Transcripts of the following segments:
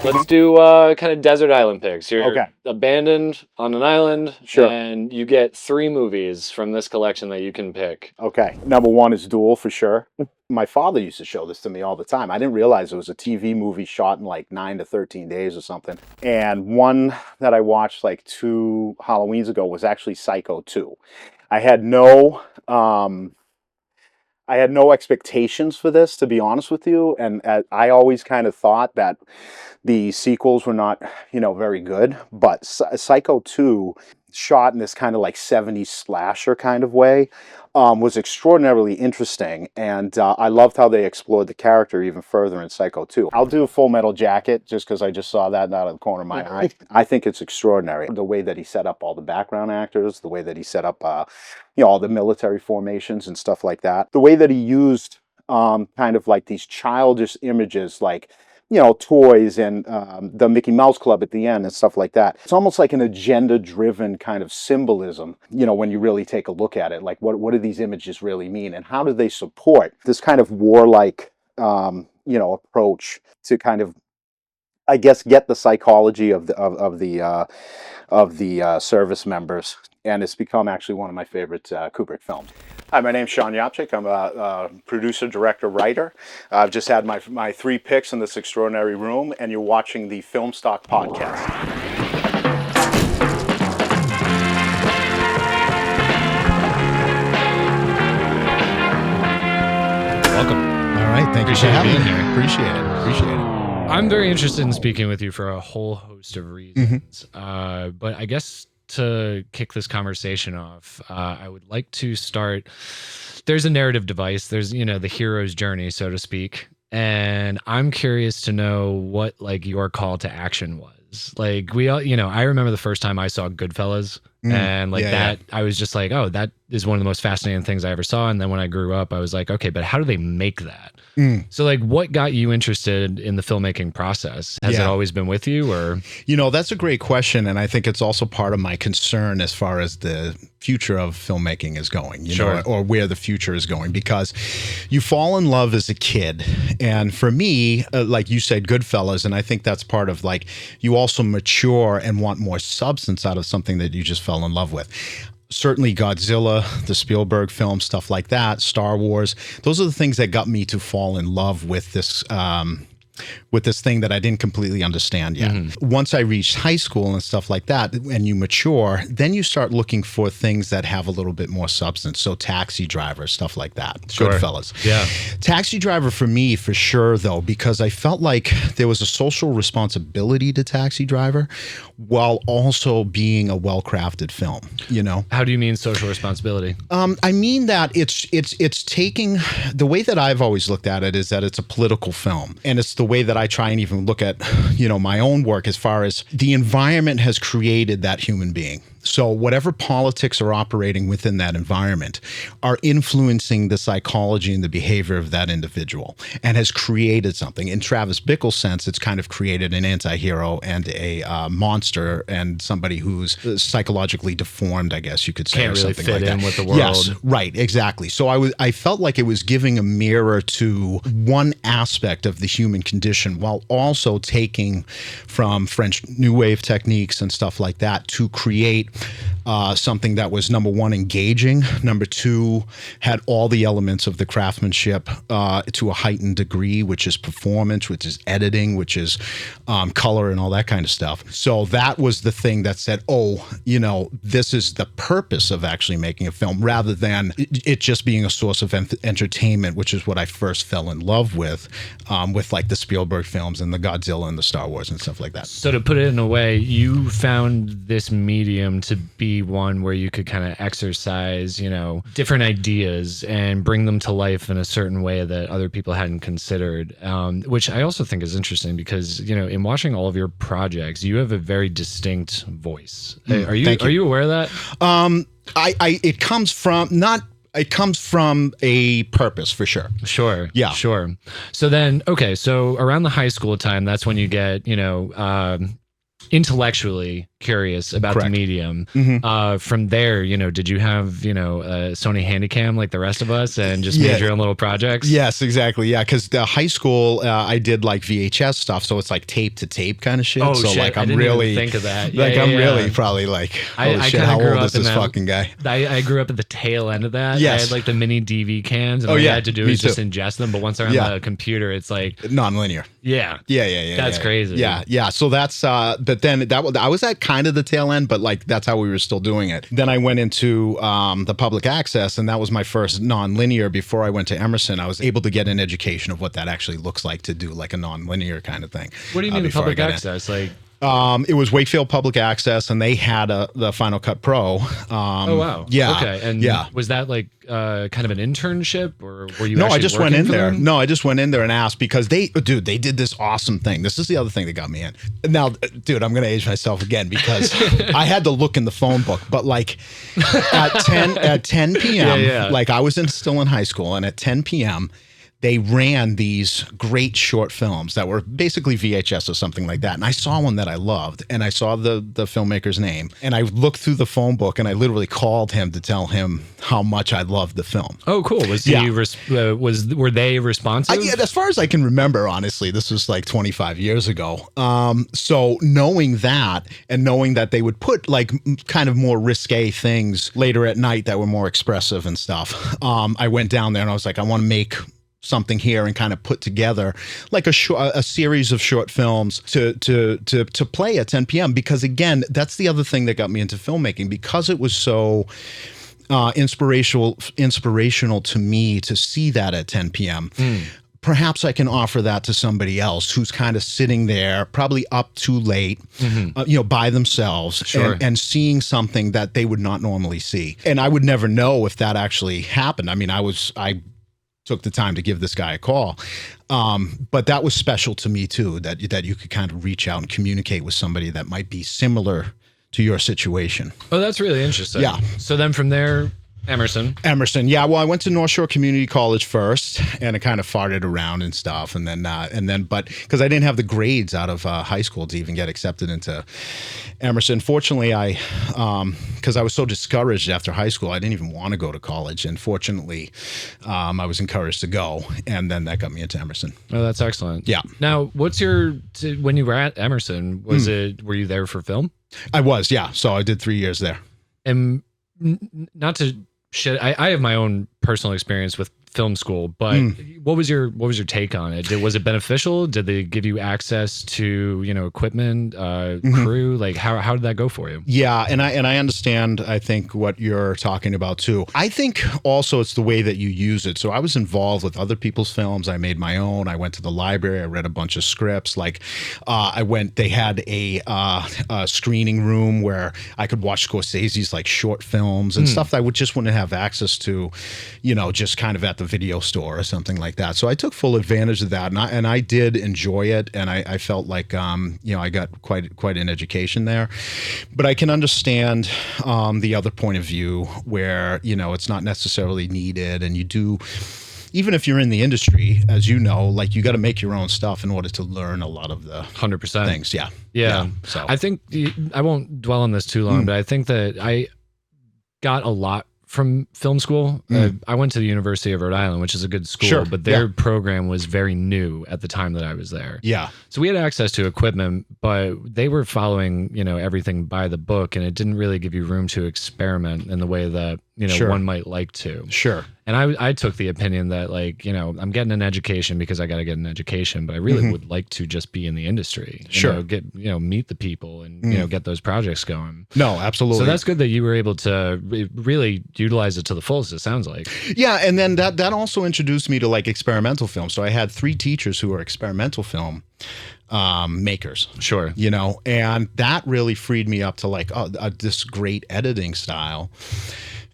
Let's do kind of desert island picks. You're Okay. abandoned on an island, Sure. and you get 3 movies from this collection that you can pick. Okay. Number one is Duel for sure. My father used to show this to me all the time. I didn't realize it was a TV movie shot in like 9 to 13 days or something. And one that I watched like 2 Halloweens ago was actually Psycho 2. I had no I had no expectations for this, to be honest with you, and I always kind of thought that the sequels were not, very good. But Psycho 2, shot in this kind of like 70s slasher kind of way, was extraordinarily interesting, and I loved how they explored the character even further in Psycho 2. I'll do Full Metal Jacket just because I just saw that out of the corner of my eye. I think it's extraordinary. The way that he set up all the background actors, the way that he set up all the military formations and stuff like that. The way that he used kind of like these childish images, like, toys and the Mickey Mouse Club at the end and stuff like that. It's almost like an agenda-driven kind of symbolism, when you really take a look at it. Like, what do these images really mean? And how do they support this kind of warlike, approach to kind of, I guess, get the psychology of the service members, and it's become actually one of my favorite Kubrick films. Hi, my name's Shawn Yopchick. I'm a producer, director, writer. I've just had my 3 picks in this extraordinary room, and you're watching the Film Stock Podcast. Welcome. All right, thank you for having me here. Appreciate it. I'm very interested in speaking with you for a whole host of reasons. But I guess to kick this conversation off, I would like to start. There's a narrative device. There's, the hero's journey, so to speak. And I'm curious to know what like your call to action was. Like we all, I remember the first time I saw Goodfellas, and like that, I was just like, oh, that is one of the most fascinating things I ever saw. And then when I grew up, I was like, okay, but how do they make that? So like, what got you interested in the filmmaking process? Has it always been with you, or? That's a great question. And I think it's also part of my concern as far as the future of filmmaking is going, or where the future is going, because you fall in love as a kid. And for me, like you said, Goodfellas, and I think that's part of like, you also mature and want more substance out of something that you just fell in love with. Certainly Godzilla, the Spielberg film, stuff like that, Star Wars. Those are the things that got me to fall in love with this thing that I didn't completely understand yet. Once I reached high school and stuff like that, and you mature, then you start looking for things that have a little bit more substance. So Taxi Driver, stuff like that. Goodfellas. Yeah. Taxi Driver for me, for sure, though, because I felt like there was a social responsibility to Taxi Driver while also being a well-crafted film, How do you mean social responsibility? I mean that it's taking, the way that I've always looked at it is that it's a political film, and it's the way that I try and even look at, my own work as far as the environment has created that human being. So whatever politics are operating within that environment are influencing the psychology and the behavior of that individual, and has created something. In Travis Bickle's sense, it's kind of created an anti-hero and a monster, and somebody who's psychologically deformed, I guess you could say, Can't or really something fit like in that. with the world. Yes, right, exactly. So I felt like it was giving a mirror to one aspect of the human condition, while also taking from French New Wave techniques and stuff like that to create something that was, number one, engaging, number two, had all the elements of the craftsmanship to a heightened degree, which is performance, which is editing, which is color and all that kind of stuff. So that was the thing that said, this is the purpose of actually making a film, rather than it just being a source of entertainment, which is what I first fell in love with like the Spielberg films and the Godzilla and the Star Wars and stuff like that. So to put it in a way, you found this medium to be one where you could kind of exercise, different ideas and bring them to life in a certain way that other people hadn't considered, which I also think is interesting because, in watching all of your projects, you have a very distinct voice. Are you aware of that? It comes from a purpose, for sure. Sure. Yeah. Sure. So then, okay. So around the high school time, that's when you get, intellectually curious about Correct. the medium. Mm-hmm. From there, did you have, a Sony Handycam like the rest of us and just made your own little projects? Yes, exactly. Yeah, because the high school, I did like VHS stuff, so it's like tape to tape kind of shit. Oh, so shit. like I I'm didn't really even think of that. I'm really probably like, holy shit, how old is this fucking guy? I grew up at the tail end of that. Yes. I had like the mini DV cans, and all you had to do is just ingest them. But once they're on the computer, it's like non-linear. Yeah. That's crazy. Yeah. So that's but then I was at kind of the tail end, but like that's how we were still doing it. Then I went into the public access, and that was my first non-linear. Before I went to Emerson, I was able to get an education of what that actually looks like to do like a non-linear kind of thing. What do you mean public access? Like it was Wakefield Public Access, and they had the Final Cut Pro. Oh wow! Yeah. Okay. And was that like kind of an internship, or were you? No, I just went in there. Them? No, I just went in there and asked because they did this awesome thing. This is the other thing that got me in. Now, dude, I'm gonna age myself again because I had to look in the phone book. But like at 10 p.m., like I was still in high school, and at 10 p.m. they ran these great short films that were basically VHS or something like that. And I saw one that I loved, and I saw the filmmaker's name, and I looked through the phone book, and I literally called him to tell him how much I loved the film. Oh, cool. Was he were they responsive? Yeah, as far as I can remember, honestly, this was like 25 years ago. So knowing that, and knowing that they would put like kind of more risque things later at night that were more expressive and stuff, I went down there and I was like, I want to make something here and kind of put together like a series of short films to play at 10 p.m. because again, that's the other thing that got me into filmmaking, because it was so inspirational to me to see that at 10 p.m. Perhaps I can offer that to somebody else who's kind of sitting there, probably up too late, by themselves, and seeing something that they would not normally see. And I would never know if that actually happened. I mean, I took the time to give this guy a call. But that was special to me too, that you could kind of reach out and communicate with somebody that might be similar to your situation. Oh, that's really interesting. Yeah. So then from there, Emerson. Yeah. Well, I went to North Shore Community College first, and I kind of farted around and stuff. And then, but because I didn't have the grades out of high school to even get accepted into Emerson. Fortunately, because I was so discouraged after high school, I didn't even want to go to college. And fortunately, I was encouraged to go. And then that got me into Emerson. Oh, that's excellent. Yeah. Now, when you were at Emerson, were you there for film? I was, yeah. So I did 3 years there. And not to shit, I have my own personal experience with film school, but what was your take on it? Was it beneficial? Did they give you access to equipment, crew? Like how did that go for you? Yeah, and I understand. I think what you're talking about too. I think also it's the way that you use it. So I was involved with other people's films. I made my own. I went to the library. I read a bunch of scripts. Like They had a screening room where I could watch Scorsese's like short films and stuff that I just wouldn't have access to, just kind of at the video store or something like that. So I took full advantage of that, and I did enjoy it, and I felt like I got quite an education there. But I can understand the other point of view where it's not necessarily needed, and you do. Even if you're in the industry, as you know, like you got to make your own stuff in order to learn a lot of the 100% things. Yeah. So I think I won't dwell on this too long, but I think that I got a lot from film school. I went to the University of Rhode Island, which is a good school, but their program was very new at the time that I was there. Yeah. So we had access to equipment, but they were following, everything by the book, and it didn't really give you room to experiment in the way that, one might like to. Sure. And I took the opinion that I'm getting an education because I got to get an education, but I really would like to just be in the industry. Get meet the people and get those projects going. No, absolutely. So that's good that you were able to really utilize it to the fullest, it sounds like. Yeah, and then that also introduced me to like experimental film. So I had 3 teachers who were experimental film makers. Sure. And that really freed me up to like this great editing style.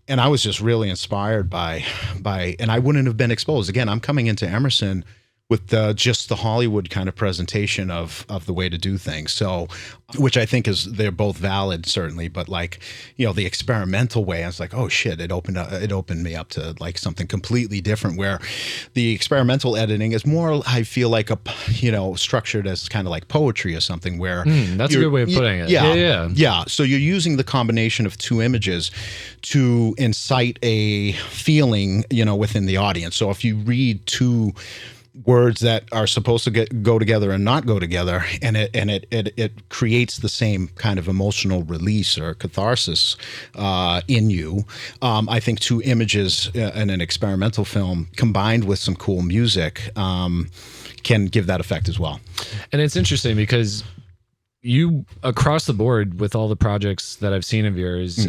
And I was just really inspired by, and I wouldn't have been exposed. Again, I'm coming into Emerson with just the Hollywood kind of presentation of the way to do things. So, which I think they're both valid, certainly, but like, you know, the experimental way, I was like, oh shit, it opened me up to like something completely different, where the experimental editing is more, I feel like, structured as kind of like poetry or something, where that's a good way of putting it. Yeah. So you're using the combination of two images to incite a feeling, you know, within the audience. So if you read two words that are supposed to go together and not go together, and it creates the same kind of emotional release or catharsis in you. I think two images in an experimental film combined with some cool music can give that effect as well. And it's interesting because you, across the board with all the projects that I've seen of yours,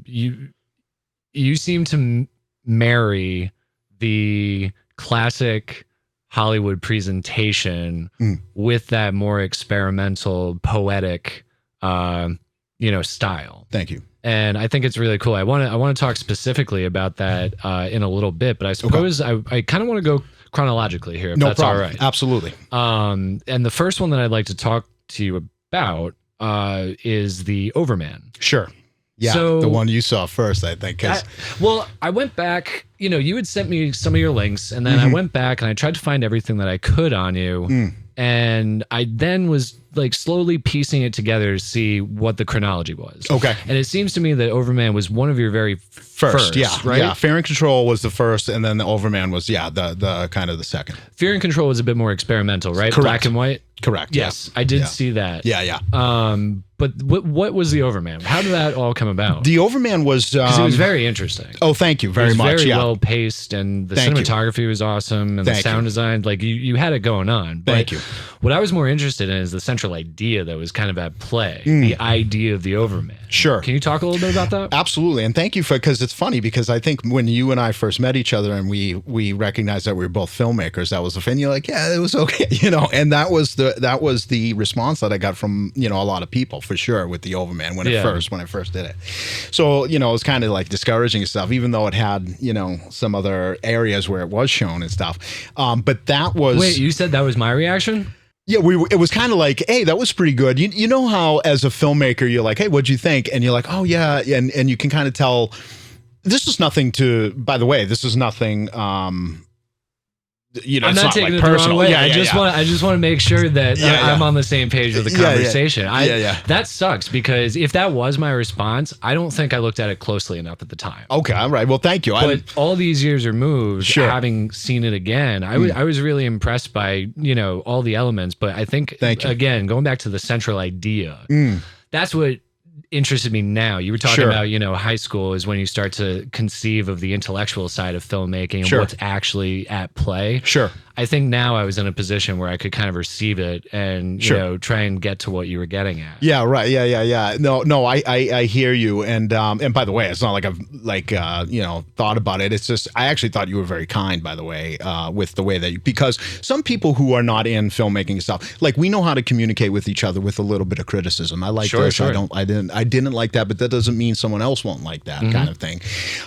you seem to marry the classic Hollywood presentation with that more experimental, poetic, style. Thank you. And I think it's really cool. I want to talk specifically about that in a little bit, but I suppose I kind of want to go chronologically here, if no that's problem. All right. Absolutely. And the first one that I'd like to talk to you about is the Overman. Sure. Yeah, so, the one you saw first, I think. I went back, you had sent me some of your links, and then I went back and I tried to find everything that I could on you. And I then was like slowly piecing it together to see what the chronology was. Okay. And it seems to me that Overman was one of your very first, right? Yeah, Fear and Control was the first, and then the Overman was, the kind of the second. Fear and Control was a bit more experimental, right? Correct. Black and white? Correct. Yes, I did see that. Yeah. But what was the Overman? How did that all come about? The Overman was... Because it was very interesting. Oh, thank you very much. Very well paced, and the cinematography was awesome, and the sound design, like you had it going on. But thank you. What I was more interested in is the central idea that was kind of at play, the idea of the Overman. Sure. Can you talk a little bit about that? Absolutely. And thank you because it's funny, because I think when you and I first met each other and we recognized that we were both filmmakers, that was the thing. You're like, yeah, it was okay, and that was the response that I got from, a lot of people, for sure, with the Overman when I first did it. So, it was kind of like discouraging and stuff, even though it had, some other areas where it was shown and stuff. But that was... Wait, you said that was my reaction? Yeah, it was kind of like, hey, that was pretty good. You know how as a filmmaker, you're like, hey, what'd you think? And you're like, oh, yeah. And you can kind of tell, this is nothing by the way, this is nothing... I'm not taking it the wrong way. I just want to make sure that I'm on the same page with the conversation. That sucks, because if that was my response, I don't think I looked at it closely enough at the time. Okay, all right. Well, thank you. But all these years removed, having seen it again, I was really impressed by all the elements. But I think again, going back to the central idea, that's what interested me now. You were talking about, high school is when you start to conceive of the intellectual side of filmmaking and what's actually at play. Sure. I think now I was in a position where I could kind of receive it and, try and get to what you were getting at. Yeah, right. Yeah. No, I hear you. And by the way, it's not like I've thought about it. It's just, I actually thought you were very kind, by the way, with the way that because some people who are not in filmmaking and stuff, like, we know how to communicate with each other with a little bit of criticism. I like this. Sure. I didn't like that, but that doesn't mean someone else won't like that kind of thing.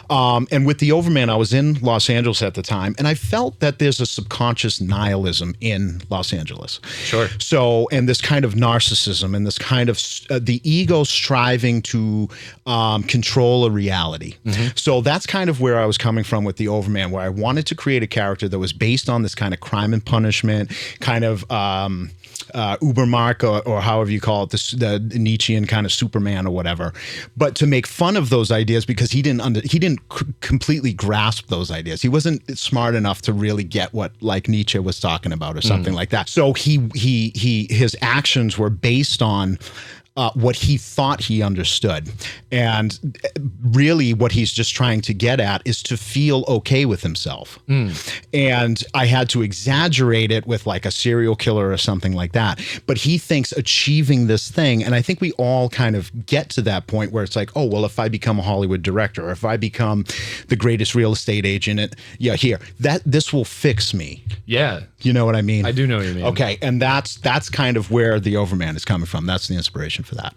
And with the Overman, I was in Los Angeles at the time, and I felt that there's a subconscious nihilism in Los Angeles. Sure. So, and this kind of narcissism and this kind of the ego striving to control a reality. So that's kind of where I was coming from with the Overman, where I wanted to create a character that was based on this kind of crime and punishment, kind of Ubermark or however you call it, the Nietzschean kind of Superman or whatever, but to make fun of those ideas, because he didn't completely grasp those ideas. He wasn't smart enough to really get what like Nietzsche was talking about or something like that. So his actions were based on what he thought he understood. And really what he's just trying to get at is to feel okay with himself. And I had to exaggerate it with like a serial killer or something like that. But he thinks achieving this thing, and I think we all kind of get to that point where it's like, oh, well, if I become a Hollywood director, or if I become the greatest real estate agent, this will fix me. Yeah. You know what I mean? I do know what you mean. Okay. And that's kind of where the Overman is coming from. That's the inspiration for that.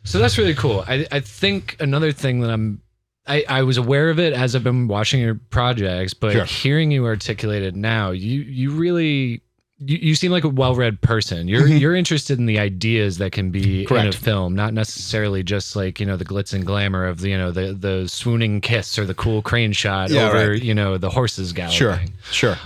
So that's really cool. I think another thing that I was aware of it as I've been watching your projects, but hearing you articulate it now, you really you seem like a well-read person. You're interested in the ideas that can be Correct. in a film, not necessarily just like, the glitz and glamour of the swooning kiss or the cool crane shot over, right. The horses galloping. Sure.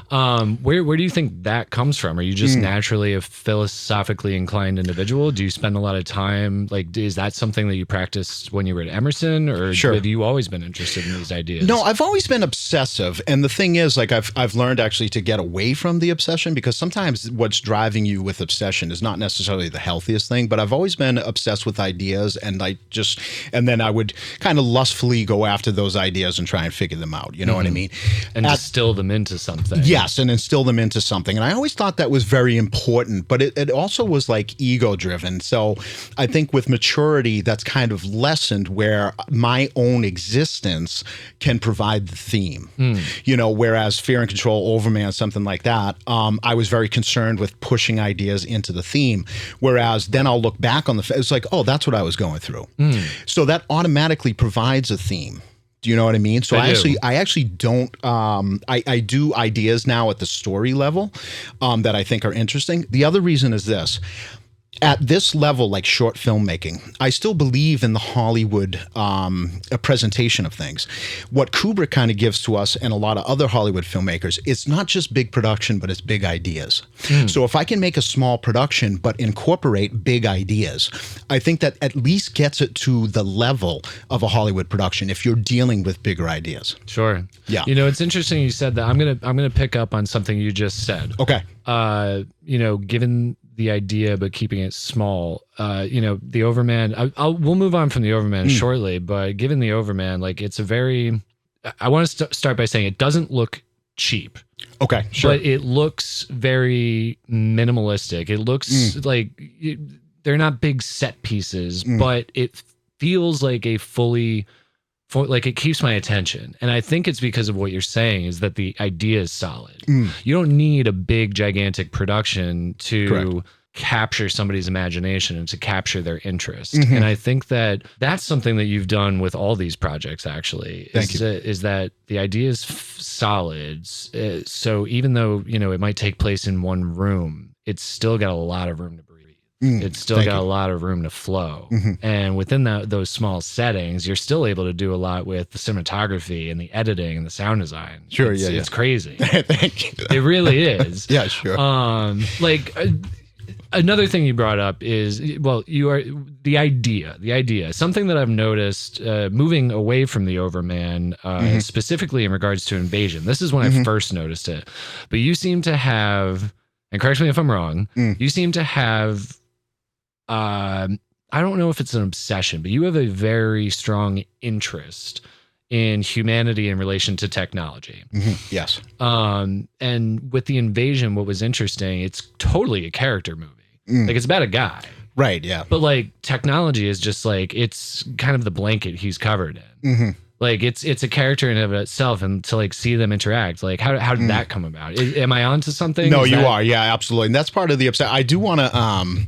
Where do you think that comes from? Are you just naturally a philosophically inclined individual? Do you spend a lot of time, like, is that something that you practiced when you were at Emerson, or have you always been interested in these ideas? No, I've always been obsessive. And the thing is, like, I've learned actually to get away from the obsession, because sometimes what's driving you with obsession is not necessarily the healthiest thing. But I've always been obsessed with ideas, and then I would kind of lustfully go after those ideas and try and figure them out. You know what I mean? And distill them into something. Yes, and instill them into something. And I always thought that was very important, but it also was like ego driven. So I think with maturity, that's kind of lessened, where my own existence can provide the theme. Whereas Fear and Control, Overman, something like that, I was very concerned with pushing ideas into the theme. Whereas then I'll look back on it's like, oh, that's what I was going through. So that automatically provides a theme. Do you know what I mean? So I actually don't, I do ideas now at the story level that I think are interesting. The other reason is this. At this level, like short filmmaking, I still believe in the Hollywood presentation of things. What Kubrick kind of gives to us, and a lot of other Hollywood filmmakers, it's not just big production, but it's big ideas. So if I can make a small production but incorporate big ideas, I think that at least gets it to the level of a Hollywood production if you're dealing with bigger ideas. Sure. Yeah. It's interesting you said that. I'm gonna pick up on something you just said. Okay. Given the idea, but keeping it small. The Overman. We'll move on from the Overman shortly, but given the Overman, like, it's a very. I want to start by saying it doesn't look cheap. Okay, sure. But it looks very minimalistic. It looks like they're not big set pieces, but it feels like like it keeps my attention. And I think it's because of what you're saying, is that the idea is solid. You don't need a big, gigantic production to capture somebody's imagination and to capture their interest. And I think that that's something that you've done with all these projects, actually, is that the idea is solid. So even though, it might take place in one room, it's still got a lot of room to breathe. It's still got a lot of room to flow. And within those small settings, you're still able to do a lot with the cinematography and the editing and the sound design. Sure, it's crazy. Thank you. It really is. Yeah, sure. Another thing you brought up is, well, you are the idea. Something that I've noticed moving away from the Overman, specifically in regards to Invasion. This is when I first noticed it. But you seem to have, and correct me if I'm wrong, you seem to have, I don't know if it's an obsession, but you have a very strong interest in humanity in relation to technology. Yes. And with the Invasion, what was interesting, it's totally a character movie. Like, it's about a guy. Right, yeah. But like, technology is just like, it's kind of the blanket he's covered in. Like, it's a character in and of itself, and to like see them interact, like how did that come about? Am I onto something? No, you are. Yeah, absolutely. And that's part of the obsession. I do want to,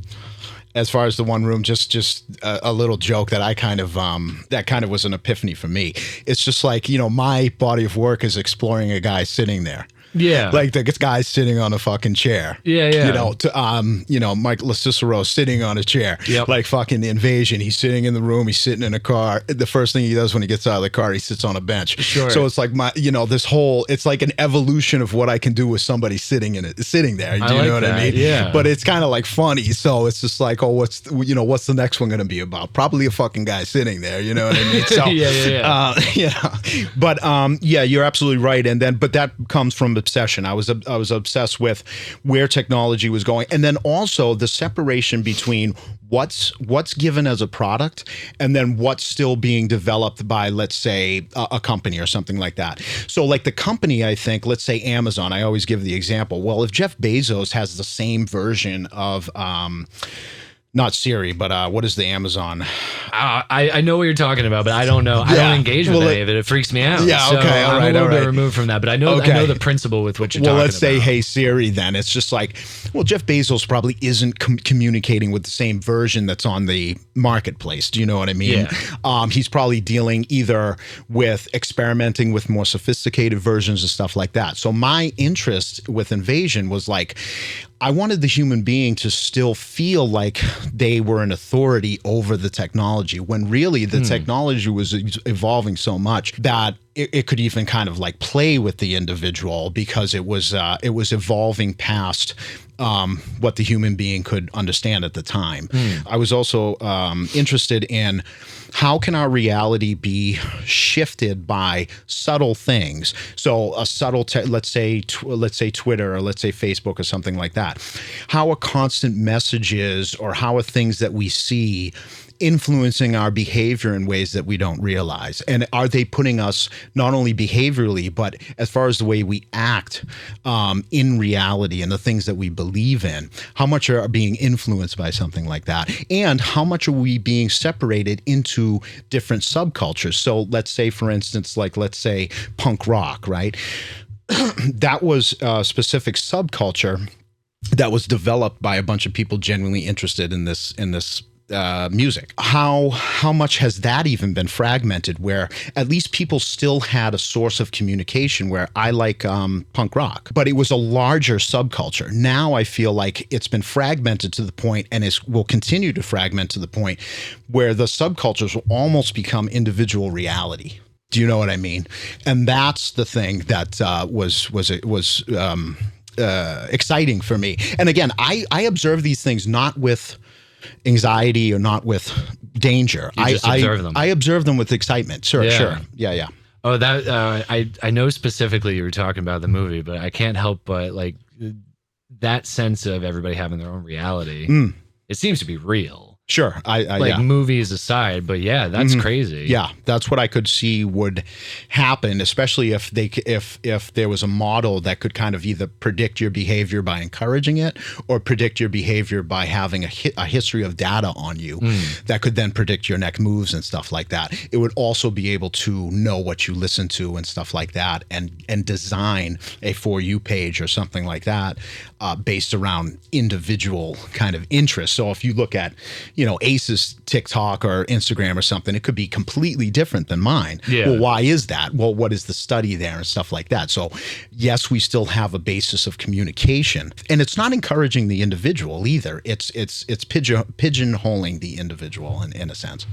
as far as the one room, just a little joke that that kind of was an epiphany for me. It's just like, my body of work is exploring a guy sitting there. Yeah. Like the guy's sitting on a fucking chair. Yeah, yeah. Mike LaCicero sitting on a chair. Yep. Like fucking The Invasion. He's sitting in the room. He's sitting in a car. The first thing he does when he gets out of the car, he sits on a bench. Sure. So it's like it's like an evolution of what I can do with somebody sitting there. Do you know what I mean? Yeah. But it's kind of like funny. So it's just like, oh, what's the next one going to be about? Probably a fucking guy sitting there. You know what I mean? So, yeah. But you're absolutely right. But that comes from obsession. I was obsessed with where technology was going, and then also the separation between what's given as a product and then what's still being developed by, let's say, a company or something like that. So like the company, I think, let's say Amazon, I always give the example. Well, if Jeff Bezos has the same version of not Siri, but what is the Amazon? I know what you're talking about, but I don't know. I don't engage with any of it. It freaks me out. Yeah, so okay, all right, I'm a little bit removed from that, but I know the principle with which you're talking about. Well, let's say, hey Siri, then. It's just like, well, Jeff Bezos probably isn't communicating with the same version that's on the marketplace. Do you know what I mean? Yeah. He's probably dealing either with experimenting with more sophisticated versions and stuff like that. So my interest with Invasion was like, I wanted the human being to still feel like they were an authority over the technology, when really the technology was evolving so much that it could even kind of like play with the individual, because it was evolving past what the human being could understand at the time. I was also interested in how can our reality be shifted by subtle things. So a subtle, let's say Twitter, or let's say Facebook or something like that. How are constant messages, or how are things that we see influencing our behavior in ways that we don't realize? And are they putting us not only behaviorally, but as far as the way we act in reality and the things that we believe in? How much are being influenced by something like that? And how much are we being separated into different subcultures? So let's say, for instance, let's say punk rock, right? That was a specific subculture that was developed by a bunch of people genuinely interested in this music. How much has that even been fragmented, where at least people still had a source of communication? Where I like punk rock, but it was a larger subculture. Now I feel like it's been fragmented to the point, and will continue to fragment to the point where the subcultures will almost become individual reality. Do you know what I mean? And that's the thing that was exciting for me. And again, I observe these things not with anxiety or not with danger. I observe them. I observe them with excitement. Sure. Yeah. Oh, that I know specifically you were talking about the movie, but I can't help but like that sense of everybody having their own reality. It seems to be real. Sure. Like movies aside, but yeah, that's crazy. Yeah, that's what I could see would happen, especially if there was a model that could kind of either predict your behavior by encouraging it, or predict your behavior by having a history of data on you that could then predict your next moves and stuff like that. It would also be able to know what you listen to and stuff like that, and design a For You page or something like that based around individual kind of interests. So if you look at Ace's TikTok or Instagram or something, it could be completely different than mine. Yeah. Well, why is that? Well, what is the study there and stuff like that? So yes, we still have a basis of communication, and it's not encouraging the individual either. It's pigeonholing the individual in a sense.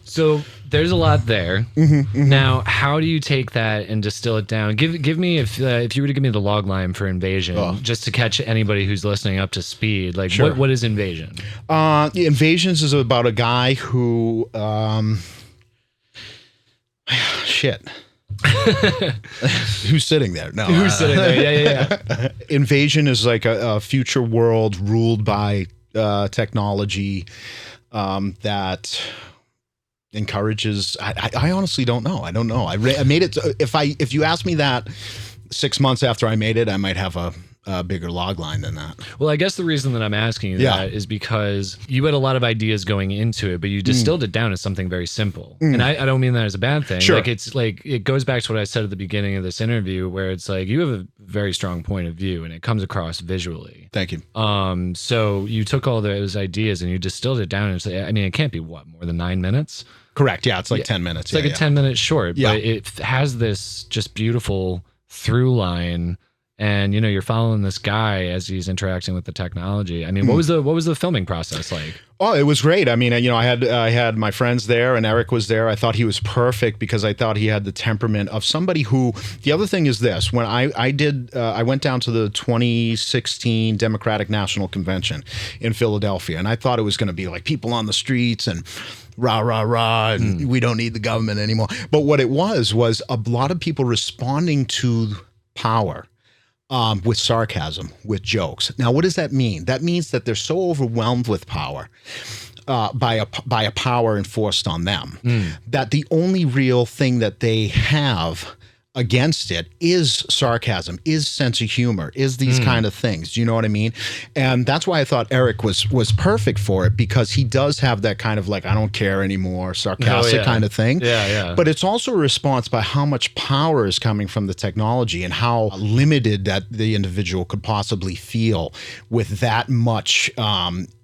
So there's a lot there. Now, how do you take that and distill it down? Give me, if you were to give me the log line for Invasion, just to catch anybody who's listening up to speed, like Sure. what is Invasion? Invasions is about a guy who who's sitting there? No, Who's sitting there? Yeah. Invasion is like a future world ruled by technology that encourages. I honestly don't know. I don't know. I made it. If you ask me that 6 months after I made it, I might have a bigger log line than that. Well, I guess the reason that I'm asking you that is because you had a lot of ideas going into it, but you distilled it down as something very simple. And I don't mean that as a bad thing. Sure. Like it's like, it goes back to what I said at the beginning of this interview, where it's like you have a very strong point of view and it comes across visually. Thank you. So you took all those ideas and you distilled it down, and it's like, I mean, it can't be more than 9 minutes. Correct. Yeah, it's like 10 minutes. It's like a 10-minute short, but it has this just beautiful through line. And you're following this guy as he's interacting with the technology. I mean, what was the filming process like? Oh, it was great. I mean, I had my friends there, and Eric was there. I thought he was perfect because I thought he had the temperament of somebody who. The other thing is this: when I went down to the 2016 Democratic National Convention in Philadelphia, and I thought it was going to be like people on the streets and rah, rah, rah, and we don't need the government anymore. But what it was a lot of people responding to power. With sarcasm, with jokes. Now, what does that mean? That means that they're so overwhelmed with power by a power enforced on them that the only real thing that they have against it is sarcasm, is sense of humor, is these kind of things. Do you know what I mean? And that's why I thought Eric was perfect for it, because he does have that kind of like, I don't care anymore, sarcastic kind of thing. Yeah. But it's also a response by how much power is coming from the technology and how limited that the individual could possibly feel with that much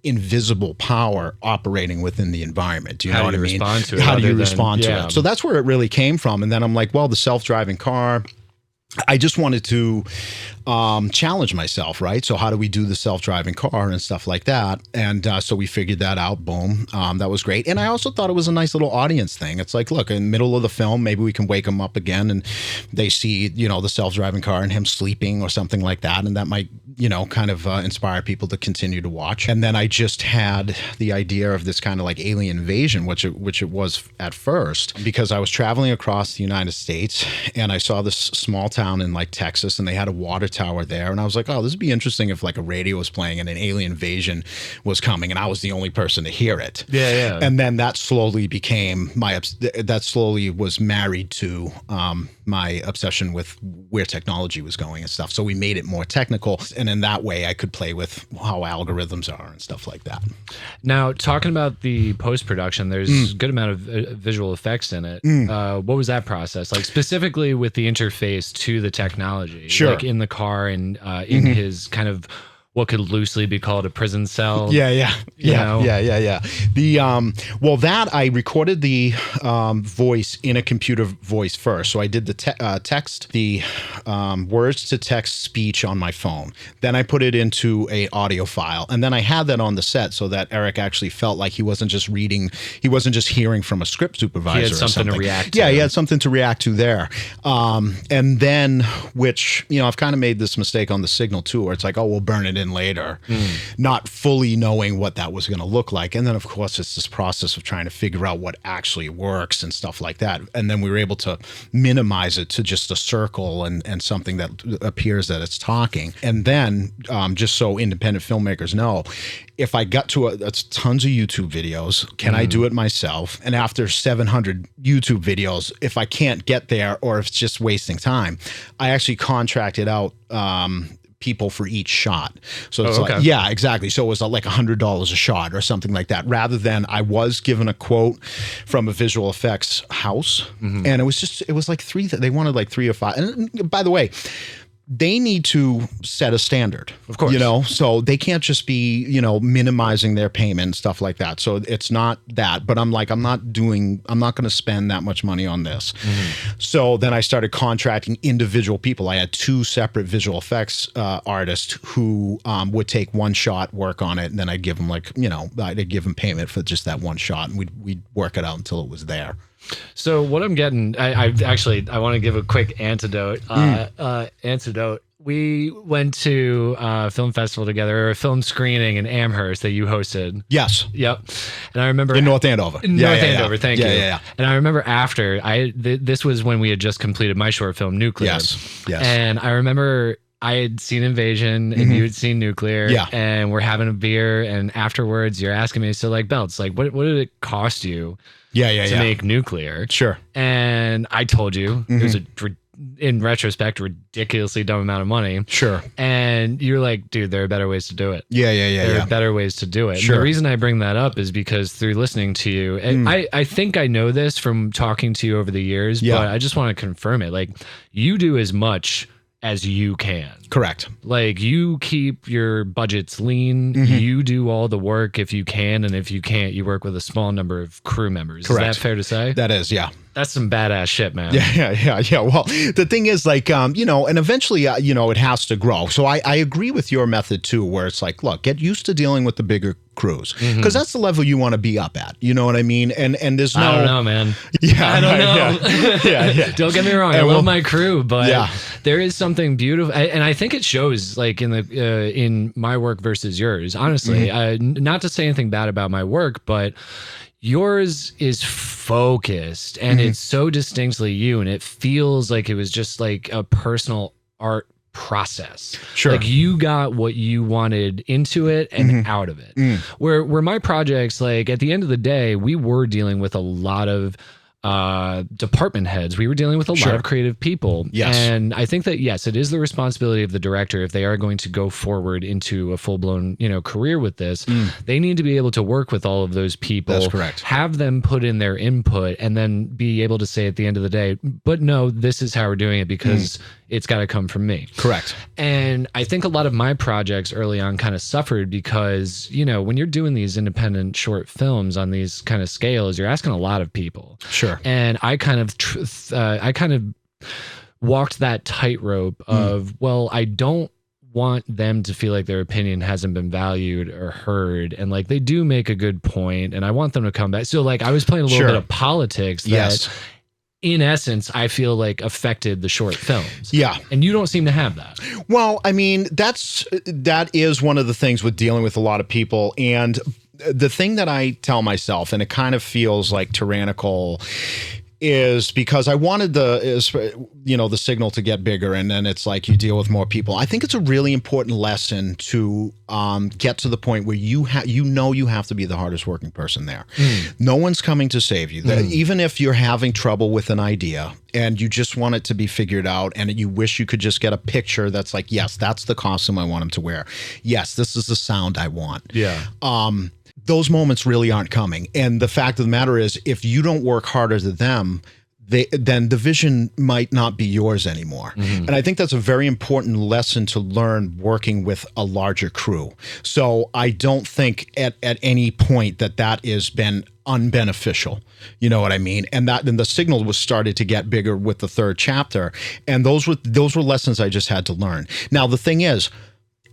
invisible power operating within the environment. Do you know what I mean? Respond to it? How do you respond to it? So that's where it really came from. And then I'm like, well, the self-driving car, I just wanted to challenge myself, right? So how do we do the self-driving car and stuff like that? And so we figured that out. Boom. That was great. And I also thought it was a nice little audience thing. It's like, look, in the middle of the film, maybe we can wake them up again and they see, the self-driving car and him sleeping or something like that. And that might, kind of inspire people to continue to watch. And then I just had the idea of this kind of like alien invasion, which it was at first, because I was traveling across the United States and I saw this small town in like Texas and they had a water tower there. And I was like, oh, this would be interesting if like a radio was playing and an alien invasion was coming and I was the only person to hear it. Yeah. And then that slowly became that slowly was married to my obsession with where technology was going and stuff. So we made it more technical. And in that way, I could play with how algorithms are and stuff like that. Now, talking about the post-production, there's a good amount of visual effects in it. What was that process? Like specifically with the interface to the technology? Sure. Like in the car and in his kind of what could loosely be called a prison cell. Yeah. Well, that I recorded the voice in a computer voice first. So I did the text, the words to text speech on my phone. Then I put it into a audio file, and then I had that on the set so that Eric actually felt like he wasn't just reading, he wasn't just hearing from a script supervisor. He had something to react to. Yeah, he had something to react to there. And then, which I've kind of made this mistake on the signal too, where it's like, oh, we'll burn it in later, not fully knowing what that was going to look like. And then of course it's this process of trying to figure out what actually works and stuff like that. And then we were able to minimize it to just a circle and something that appears that it's talking. And then just so independent filmmakers know, if I got to tons of YouTube videos, can I do it myself? And after 700 YouTube videos, if I can't get there or if it's just wasting time, I actually contracted out people for each shot. So it's like, yeah, exactly. So it was like $100 a shot or something like that, rather than I was given a quote from a visual effects house. And it was like they wanted like 3 or 5. And by the way, they need to set a standard, of course, so they can't just be, minimizing their payment and stuff like that. So it's not that, but I'm not going to spend that much money on this. So then I started contracting individual people. I had 2 separate visual effects artists who would take one shot, work on it, and then I'd give them I'd give them payment for just that one shot, and we'd work it out until it was there. So what I'm getting, I want to give a quick antidote. We went to a film festival together, or a film screening in Amherst that you hosted. Yes. Yep. And I remember in North Andover. Andover. Thank you. Yeah. And I remember after this was when we had just completed my short film Nuclear. Yes. And I remember I had seen Invasion and you had seen Nuclear. Yeah. And we're having a beer, and afterwards you're asking me, so like, Beltz, like what did it cost you? To make Nuclear? Sure. And I told you it was in retrospect, ridiculously dumb amount of money. Sure. And you're like, dude, there are better ways to do it. There are better ways to do it. Sure. And the reason I bring that up is because through listening to you, and I think I know this from talking to you over the years, but I just want to confirm it. Like, you do as much as you can. Correct. Like, you keep your budgets lean. You do all the work if you can, and if you can't, you work with a small number of crew members. Correct. Is that fair to say? That is, yeah. That's some badass shit, man. Yeah. Well, the thing is, like, and eventually, it has to grow. So I agree with your method too, where it's like, look, get used to dealing with the bigger crews, because that's the level you want to be up at. You know what I mean? And there's no, I don't know, man. Yeah, I don't know. Yeah. Don't get me wrong. I love my crew, but there is something beautiful, and I think it shows, like in my work versus yours. Honestly, not to say anything bad about my work, but yours is focused and it's so distinctly you, and it feels like it was just like a personal art process. Sure. Like, you got what you wanted into it and out of it. Where my projects, like, at the end of the day, we were dealing with a lot of department heads. We were dealing with a lot of creative people. Yes. And I think that, yes, it is the responsibility of the director, if they are going to go forward into a full-blown, career with this, they need to be able to work with all of those people. That's correct. Have them put in their input, and then be able to say at the end of the day, but no, this is how we're doing it, because it's got to come from me. Correct. And I think a lot of my projects early on kind of suffered because, when you're doing these independent short films on these kind of scales, you're asking a lot of people. Sure. And I kind of walked that tightrope of, well, I don't want them to feel like their opinion hasn't been valued or heard, and like they do make a good point, and I want them to come back. So like I was playing a little bit of politics that in essence I feel like affected the short films. Yeah. And you don't seem to have that. Well, I mean, that is one of the things with dealing with a lot of people, and the thing that I tell myself, and it kind of feels like tyrannical, is because I wanted the signal to get bigger, and then it's like you deal with more people. I think it's a really important lesson to get to the point where you have to be the hardest working person there. No one's coming to save you. Even if you're having trouble with an idea and you just want it to be figured out, and you wish you could just get a picture that's like, yes, that's the costume I want him to wear. Yes, this is the sound I want. Yeah. Those moments really aren't coming. And the fact of the matter is, if you don't work harder than them, then the vision might not be yours anymore. And I think that's a very important lesson to learn working with a larger crew. So I don't think at any point that has been unbeneficial. You know what I mean? And then the signal was started to get bigger with the third chapter. And those were lessons I just had to learn. Now, the thing is,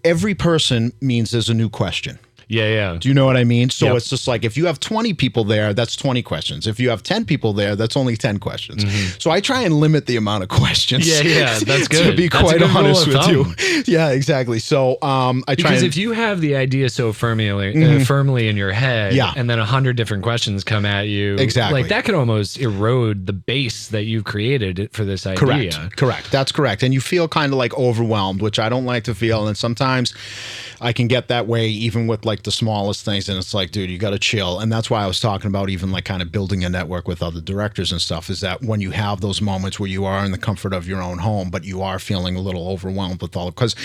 every person means there's a new question. Yeah. Do you know what I mean? So it's just like, if you have 20 people there, that's 20 questions. If you have 10 people there, that's only 10 questions. So I try and limit the amount of questions. Yeah, that's good. To be quite honest with you. Yeah, exactly. So because if you have the idea so firmly in your head, and then 100 different questions come at you, like that could almost erode the base that you've created for this idea. Correct. That's correct. And you feel kind of like overwhelmed, which I don't like to feel. And sometimes I can get that way even with like the smallest things, and it's like, dude, you got to chill. And that's why I was talking about even like kind of building a network with other directors and stuff, is that when you have those moments where you are in the comfort of your own home, but you are feeling a little overwhelmed with all, because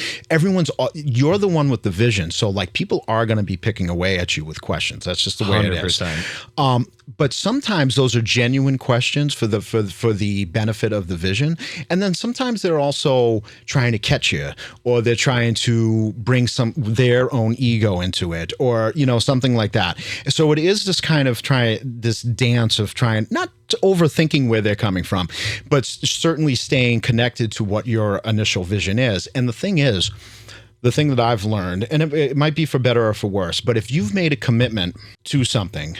you're the one with the vision. So like people are going to be picking away at you with questions. That's just the way 100%. It is. But sometimes those are genuine questions for the benefit of the vision. And then sometimes they're also trying to catch you, or they're trying to bring their own ego into it, or, something like that. So it is this kind of this dance of trying, not overthinking where they're coming from, but certainly staying connected to what your initial vision is. And the thing that I've learned, and it might be for better or for worse, but if you've made a commitment to something,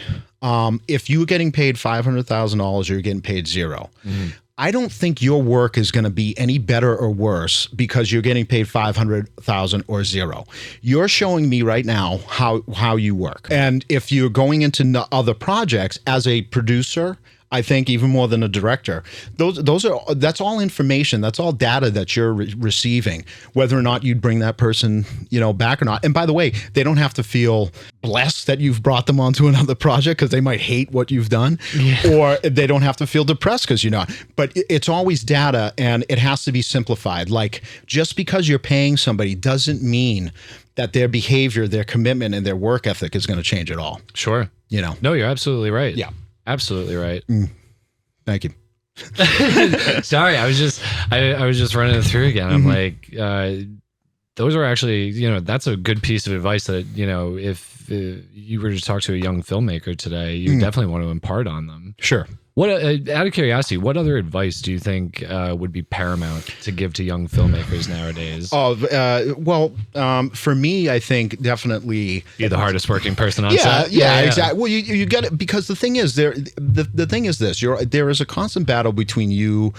if you're getting paid $500,000 or you're getting paid $0, I don't think your work is going to be any better or worse because you're getting paid $500,000 or $0. You're showing me right now how you work. And if you're going into other projects as a producer, I think even more than a director, that's all information. That's all data that you're receiving, whether or not you'd bring that person, back or not. And by the way, they don't have to feel blessed that you've brought them onto another project, because they might hate what you've done, or they don't have to feel depressed because you're not. But it's always data, and it has to be simplified. Like, just because you're paying somebody doesn't mean that their behavior, their commitment, and their work ethic is going to change at all. Sure. No, you're absolutely right. Yeah. Absolutely right. Thank you. Sorry, I was just running it through again. I'm like, those are actually, that's a good piece of advice that, if you were to talk to a young filmmaker today, you definitely want to impart on them. Sure. What, out of curiosity, what other advice do you think would be paramount to give to young filmmakers nowadays? For me, I think definitely be the hardest working person on set. Yeah, exactly. Well, you get it, because the thing is, the thing is this: there is a constant battle between you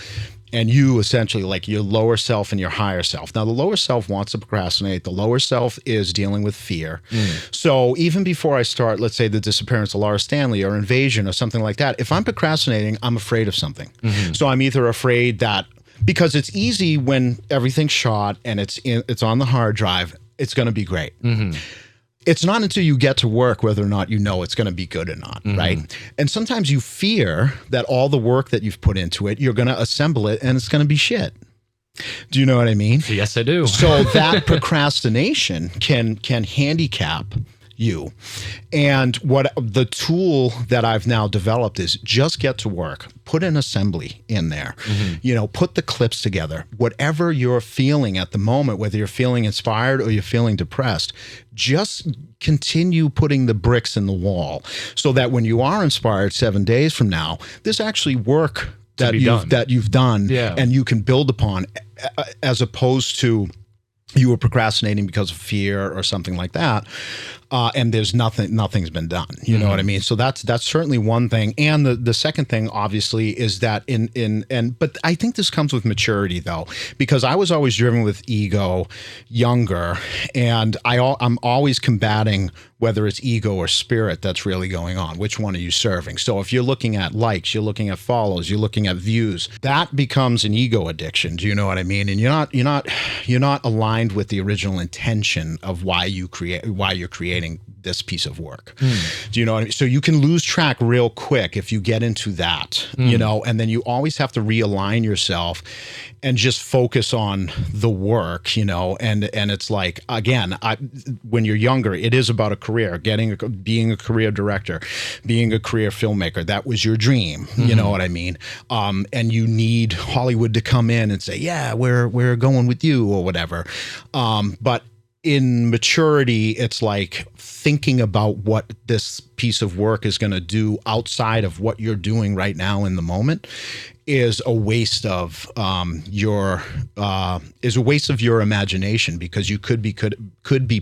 and you, essentially, like your lower self and your higher self. Now, the lower self wants to procrastinate. The lower self is dealing with fear. So even before I start, let's say, the disappearance of Laura Stanley or Invasion or something like that, if I'm procrastinating, I'm afraid of something. So I'm either afraid that, because it's easy when everything's shot and it's on the hard drive, it's going to be great. It's not until you get to work whether or not you know it's going to be good or not, right? And sometimes you fear that all the work that you've put into it, you're going to assemble it and it's going to be shit. Do you know what I mean? Yes, I do. So that procrastination can handicap you. And what the tool that I've now developed is just get to work, put an assembly in there, put the clips together, whatever you're feeling at the moment, whether you're feeling inspired or you're feeling depressed, just continue putting the bricks in the wall, so that when you are inspired 7 days from now, there's actually work that you've done, yeah. and you can build upon, as opposed to you were procrastinating because of fear or something like that. And there's nothing's been done. You know what I mean? So that's certainly one thing. And the second thing, obviously, is that but I think this comes with maturity, though, because I was always driven with ego younger, and I'm always combating whether it's ego or spirit that's really going on. Which one are you serving? So if you're looking at likes, you're looking at follows, you're looking at views, that becomes an ego addiction. Do you know what I mean? And you're not aligned with the original intention of why you're creating this piece of work. Do you know what I mean? So you can lose track real quick if you get into that, and then you always have to realign yourself and just focus on the work, and it's like, again, when you're younger, it is about a career, being a career director, being a career filmmaker. That was your dream. You know what I mean? And you need Hollywood to come in and say, yeah, we're going with you or whatever. But in maturity, it's like thinking about what this piece of work is going to do outside of what you're doing right now in the moment is a waste of your imagination, because you could be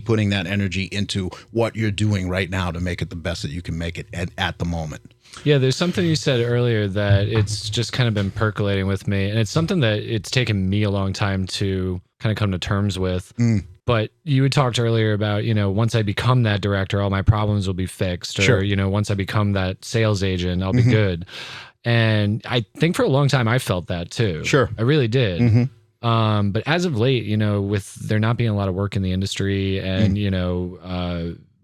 putting that energy into what you're doing right now to make it the best that you can make it at the moment. Yeah, there's something you said earlier that it's just kind of been percolating with me, and it's something that it's taken me a long time to kind of come to terms with. But you had talked earlier about, once I become that director, all my problems will be fixed. Or, Sure. Once I become that sales agent, I'll be good. And I think for a long time I felt that too. Sure. I really did. But as of late, with there not being a lot of work in the industry and,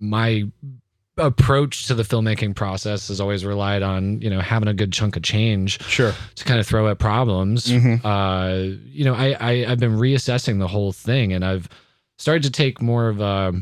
my approach to the filmmaking process has always relied on, having a good chunk of change Sure. to kind of throw at problems. I've been reassessing the whole thing, and I've started to take more of a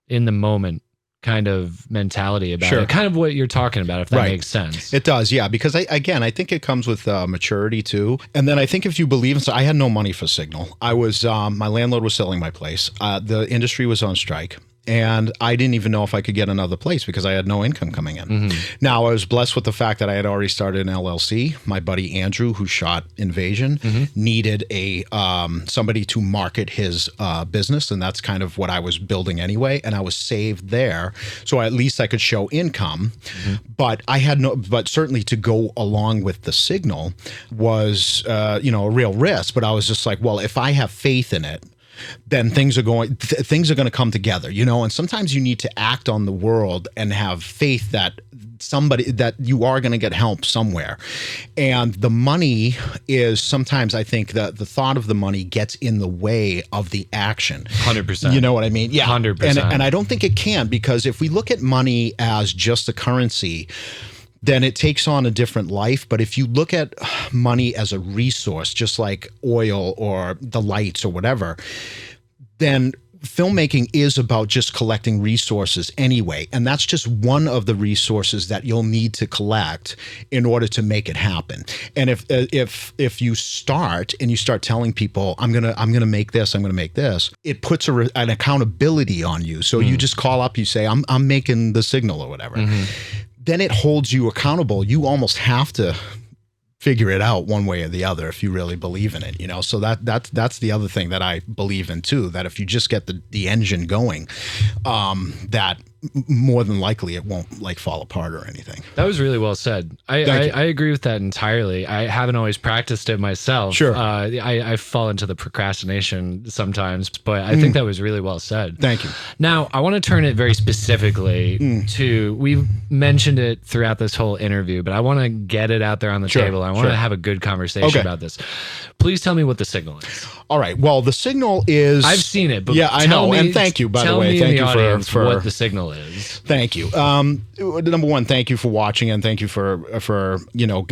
in the moment kind of mentality about it. Kind of what you're talking about, if that makes sense. It does, yeah. Because I think it comes with maturity too. And then I think if you believe in, so I had no money for Signal. I was, my landlord was selling my place. The industry was on strike. And I didn't even know if I could get another place because I had no income coming in. Now, I was blessed with the fact that I had already started an LLC. My buddy Andrew, who shot Invasion, needed somebody to market his business, and that's kind of what I was building anyway. And I was saved there, so at least I could show income. But I had but certainly to go along with the Signal was a real risk. But I was just like, well, if I have faith in it, then things are going to come together, and sometimes you need to act on the world and have faith that you are going to get help somewhere. And the money is sometimes, I think that the thought of the money gets in the way of the action. 100%. You know what I mean? Yeah. 100%. And I don't think it can, because if we look at money as just a currency, then it takes on a different life. But if you look at money as a resource, just like oil or the lights or whatever, then filmmaking is about just collecting resources anyway. And that's just one of the resources that you'll need to collect in order to make it happen. And if you start telling people, I'm gonna make this, it puts an accountability on you. So you just call up, you say, I'm making the Signal or whatever. Then it holds you accountable. You almost have to figure it out one way or the other if you really believe in it, So that's the other thing that I believe in too, that if you just get the engine going, that more than likely it won't fall apart or anything. That was really well said. I agree with that entirely. I haven't always practiced it myself. Sure. I fall into the procrastination sometimes, but I think that was really well said. Thank you. Now, I want to turn it very specifically to, we've mentioned it throughout this whole interview, but I want to get it out there on the table. I want to have a good conversation about this. Please tell me what the Signal is. All right. Well, the Signal is... I've seen it, but yeah, I know. And thank you, by the way. Thank you for what the Signal is. Thank you. Number one, thank you for watching, and thank you for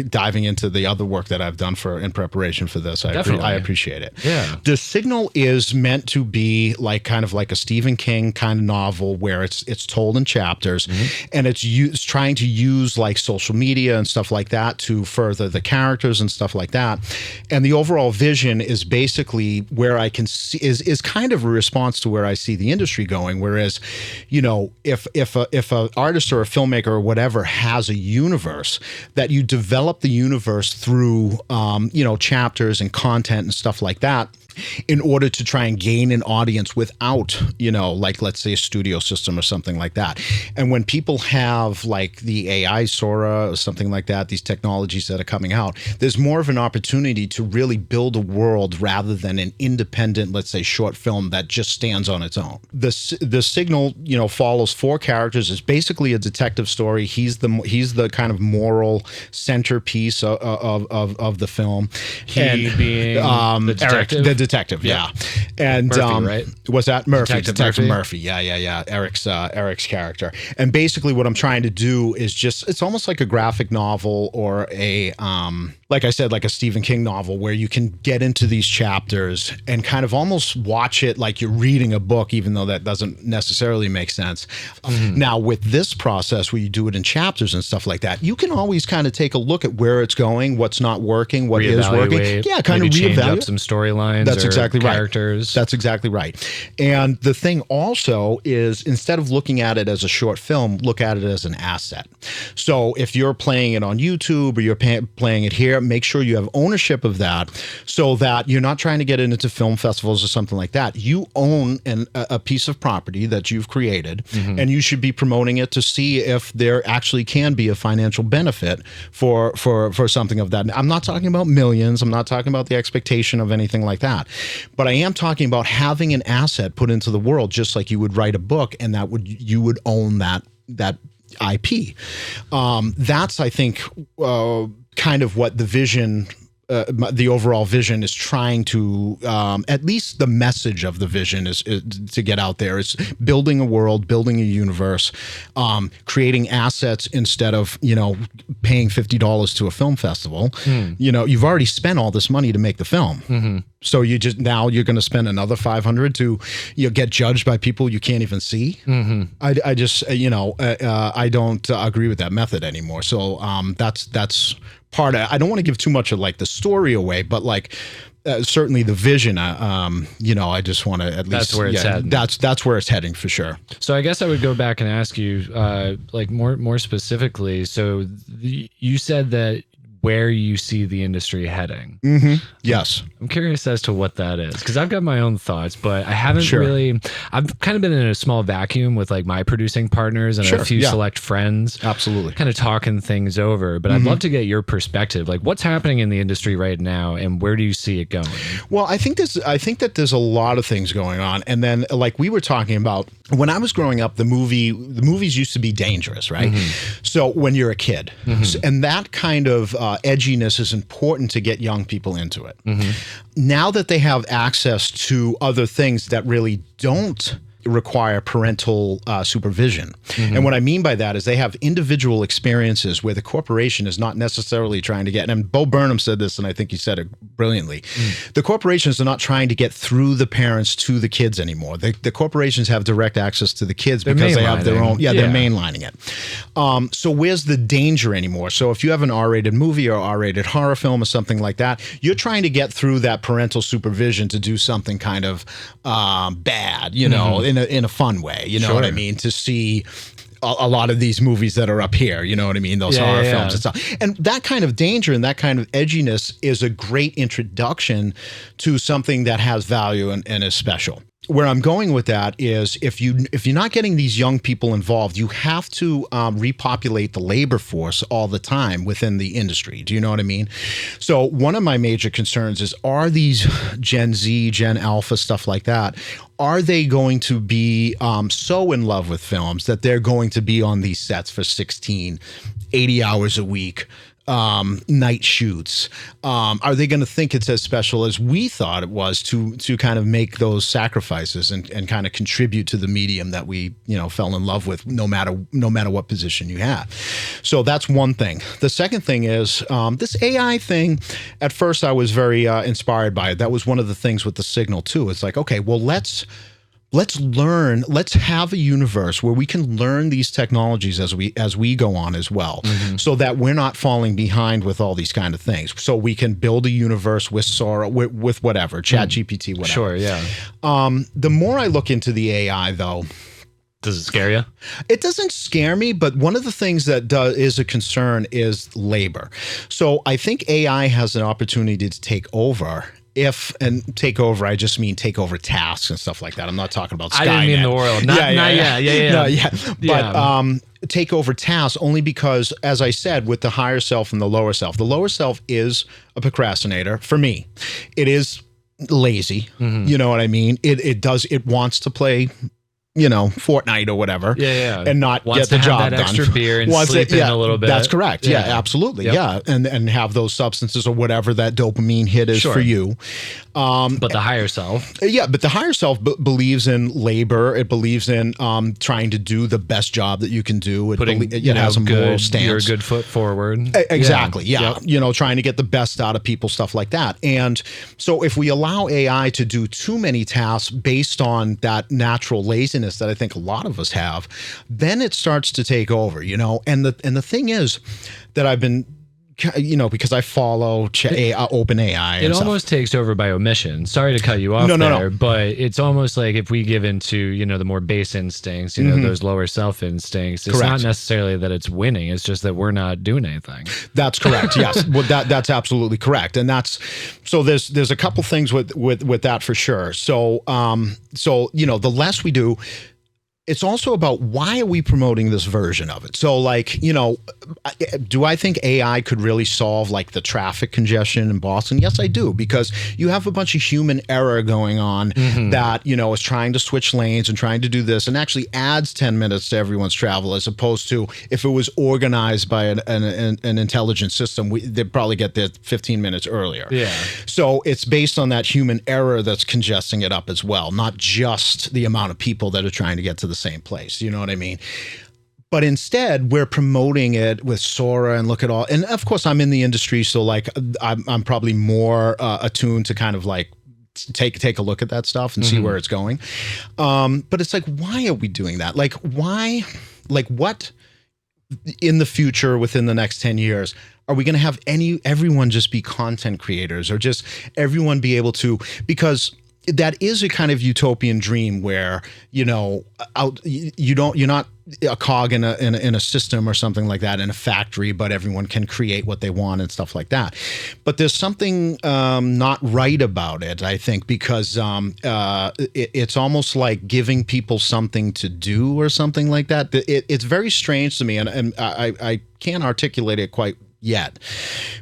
diving into the other work that I've done in preparation for this. I appreciate it. Yeah. The Signal is meant to be kind of like a Stephen King kind of novel where it's told in chapters, and it's trying to use like social media and stuff like that to further the characters and stuff like that. And the overall vision is basically where I can see is kind of a response to where I see the industry going. Whereas, you know, if an artist or a filmmaker or whatever has a universe, that you develop the universe through, you know, chapters and content and stuff like that, in order to try and gain an audience without, you know, like let's say a studio system or something like that. And when people have like the AI Sora or something like that, these technologies that are coming out, there's more of an opportunity to really build a world rather than an independent, let's say, short film that just stands on its own. The Signal, you know, follows 4 characters. It's basically a detective story. He's the kind of moral centerpiece of the film. He being the detective? Eric, the detective, yeah. And Murphy, right? Was that Murphy? Detective Murphy. Yeah. Eric's character. And basically what I'm trying to do is just, it's almost like a graphic novel or a like I said, like a Stephen King novel, where you can get into these chapters and kind of almost watch it like you're reading a book, even though that doesn't necessarily make sense. Now, with this process where you do it in chapters and stuff like that, you can always kind of take a look at where it's going, what's not working, what is working. Yeah, kind of change reevaluate up some storylines. That's exactly characters. Right. That's exactly right. And the thing also is, instead of looking at it as a short film, look at it as an asset. So if you're playing it on YouTube or you're playing it here, make sure you have ownership of that, so that you're not trying to get it into film festivals or something like that. You own a piece of property that you've created, and you should be promoting it to see if there actually can be a financial benefit for something of that. I'm not talking about millions. I'm not talking about the expectation of anything like that. But I am talking about having an asset put into the world, just like you would write a book, and you would own that IP. That's, I think, kind of what the vision, the overall vision is trying to, at least the message of the vision is to get out there. It's building a world, building a universe, creating assets instead of, you know, paying $50 to a film festival. You know, you've already spent all this money to make the film. So you're going to spend another $500 to, you know, get judged by people you can't even see. I just, you know, I don't agree with that method anymore. So that's part of, I don't want to give too much of like the story away, but like certainly the vision, you know, I just want to at least, that's where it's heading. That's where it's heading for sure. So I guess I would go back and ask you, like more specifically. So you said that where you see the industry heading. Yes. I'm curious as to what that is, because I've got my own thoughts, but I haven't really, I've kind of been in a small vacuum with like my producing partners and a few select friends. Absolutely. Kind of talking things over, but I'd love to get your perspective. Like, what's happening in the industry right now and where do you see it going? Well, I think that there's a lot of things going on. And then, like we were talking about, when I was growing up, the movies used to be dangerous, right? So when you're a kid, and that kind of edginess is important to get young people into it. Now that they have access to other things that really don't require parental supervision. And what I mean by that is they have individual experiences where the corporation is not necessarily trying to get, and Bo Burnham said this, and I think he said it brilliantly, the corporations are not trying to get through the parents to the kids anymore. The corporations have direct access to the kids because they have their own, they're mainlining it. So where's the danger anymore? So if you have an R-rated movie or R-rated horror film or something like that, you're trying to get through that parental supervision to do something kind of bad, you know, in a fun way, you know what I mean? To see a lot of these movies that are up here, you know what I mean? Those horror films and stuff. And that kind of danger and that kind of edginess is a great introduction to something that has value and is special. Where I'm going with that is if you're not getting these young people involved, you have to repopulate the labor force all the time within the industry. Do you know what I mean? So one of my major concerns is, are these Gen Z, Gen Alpha, stuff like that, are they going to be so in love with films that they're going to be on these sets for 16, 80 hours a week? Night shoots. Are they going to think it's as special as we thought it was to kind of make those sacrifices and kind of contribute to the medium that we, you know, fell in love with, no matter what position you have? So that's one thing. The second thing is this AI thing. At first, I was very inspired by it. That was one of the things with the Signal too. It's like, okay, well, let's let's have a universe where we can learn these technologies as we go on as well, so that we're not falling behind with all these kind of things. So we can build a universe with Sora, with whatever, ChatGPT, whatever. Sure, yeah. The more I look into the AI, though, does it scare you? It doesn't scare me, but one of the things that is a concern is labor. So I think AI has an opportunity to take over. Take over, I just mean take over tasks and stuff like that. I'm not talking about Skynet. I didn't mean the world. But take over tasks only because, as I said, with the higher self and the lower self is a procrastinator for me. It is lazy. You know what I mean? It wants to play, Fortnite or whatever, and not wants get the job done. That extra beer and sleep in a little bit. That's correct. Yeah, absolutely. Yep. Yeah, and have those substances or whatever that dopamine hit is for you. But the higher self, but the higher self believes in labor. It believes in trying to do the best job that you can do. It has a moral stance. You're a good foot forward. Exactly. Yeah. Yep. Trying to get the best out of people, stuff like that. And so if we allow AI to do too many tasks based on that natural laziness that I think a lot of us have, then it starts to take over, and the thing is that I've been, because I follow OpenAI. It almost takes over by omission. Sorry to cut you off there, but it's almost like if we give into, the more base instincts, those lower self instincts, it's not necessarily that it's winning. It's just that we're not doing anything. That's correct. Yes. Well, that's absolutely correct. And there's a couple things with that for sure. So, the less we do, it's also about why are we promoting this version of it? So do I think AI could really solve the traffic congestion in Boston? Yes, I do, because you have a bunch of human error going on that, is trying to switch lanes and trying to do this and actually adds 10 minutes to everyone's travel, as opposed to if it was organized by an intelligent system, they'd probably get there 15 minutes earlier. Yeah. So it's based on that human error that's congesting it up as well, not just the amount of people that are trying to get to the same place. You know what I mean? But instead, we're promoting it with Sora and look at all. And of course, I'm in the industry, so I'm probably more attuned to kind of take a look at that stuff and see where it's going. But it's why are we doing that? Why? What in the future, within the next 10 years, are we going to have everyone just be content creators, or just everyone be able to? Because that is a kind of utopian dream where you're not a cog in a system or something like that in a factory, but everyone can create what they want and stuff like that. But there's something not right about it, I think, because it's almost like giving people something to do or something like that. It's very strange to me, and I can't articulate it quite yet,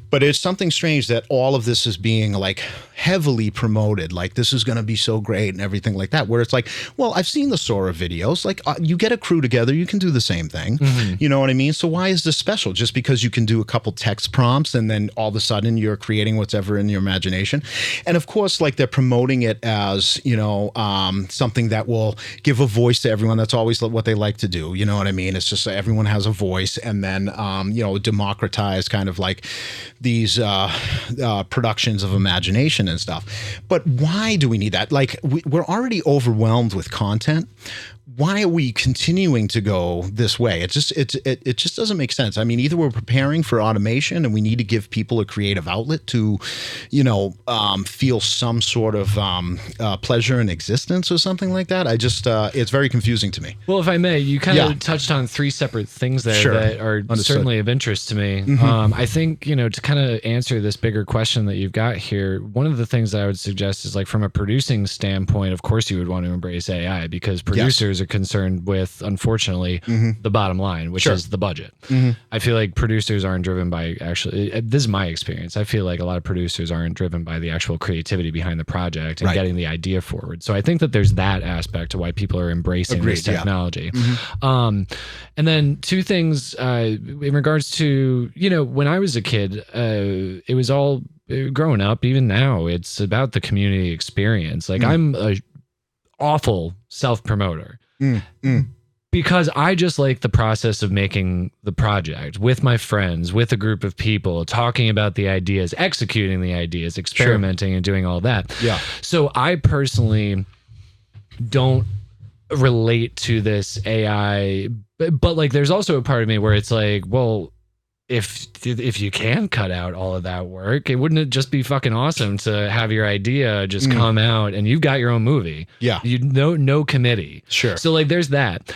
but it's something strange that all of this is being heavily promoted, this is going to be so great and everything like that, where it's well, I've seen the Sora videos, you get a crew together, you can do the same thing. You know what I mean? So why is this special? Just because you can do a couple text prompts and then all of a sudden you're creating whatever in your imagination. And of course, they're promoting it as something that will give a voice to everyone. That's always what they like to do. You know what I mean? It's just everyone has a voice, and then democratize kind of these productions of imagination and stuff. But why do we need that? We're already overwhelmed with content. Why are we continuing to go this way? It just doesn't make sense. I mean, either we're preparing for automation and we need to give people a creative outlet to, feel some sort of pleasure in existence or something like that. It's very confusing to me. Well, if I may, you kind of touched on three separate things there that are certainly of interest to me. I think, to kind of answer this bigger question that you've got here, one of the things that I would suggest is from a producing standpoint, of course you would want to embrace AI, because producers are concerned with, unfortunately, the bottom line, which is the budget. I feel like producers aren't driven by this is my experience. I feel like a lot of producers aren't driven by the actual creativity behind the project and getting the idea forward. So I think that there's that aspect to why people are embracing this technology. And then two things in regards to, when I was a kid, it was all growing up, even now, it's about the community experience. I'm a awful self-promoter. Because I just like the process of making the project with my friends, with a group of people, talking about the ideas, executing the ideas, experimenting and doing all that. Yeah. So I personally don't relate to this AI, but like there's also a part of me where it's like, well, if you can cut out all of that work, wouldn't it just be fucking awesome to have your idea just come out and you've got your own movie? Yeah. You know, no committee. Sure. So like there's that.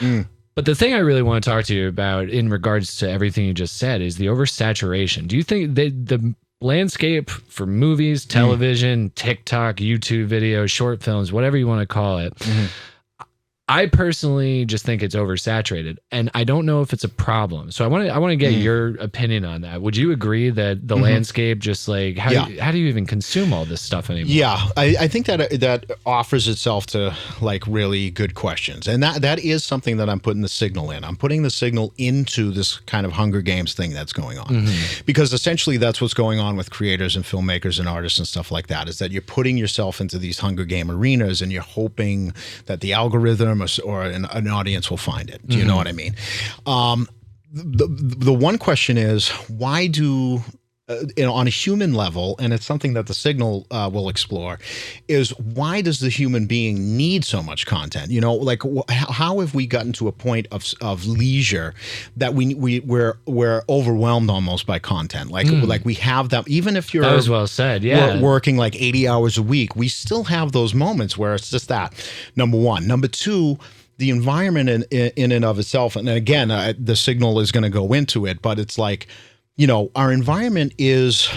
But the thing I really want to talk to you about in regards to everything you just said is the oversaturation. Do you think that the landscape for movies, television, TikTok, YouTube videos, short films, whatever you want to call it, I personally just think it's oversaturated, and I don't know if it's a problem. So I want to get your opinion on that. Would you agree that the landscape just like how do you even consume all this stuff anymore? Yeah, I think that offers itself to like really good questions, and that is something that I'm putting the signal in. I'm putting the signal into this kind of Hunger Games thing that's going on, because essentially that's what's going on with creators and filmmakers and artists and stuff like that. Is that you're putting yourself into these Hunger Game arenas, and you're hoping that the algorithm or an audience will find it. Do you know what I mean? The one question is, why do, on a human level, and it's something that the signal will explore, is why does the human being need so much content? You know, like how have we gotten to a point of leisure that we're overwhelmed almost by content? Like we have that, even if you're that was well said, working like 80 hours a week, we still have those moments where it's just that. Number one. Number two, the environment in and of itself, and again, the signal is going to go into it, but it's like, you know, our environment is,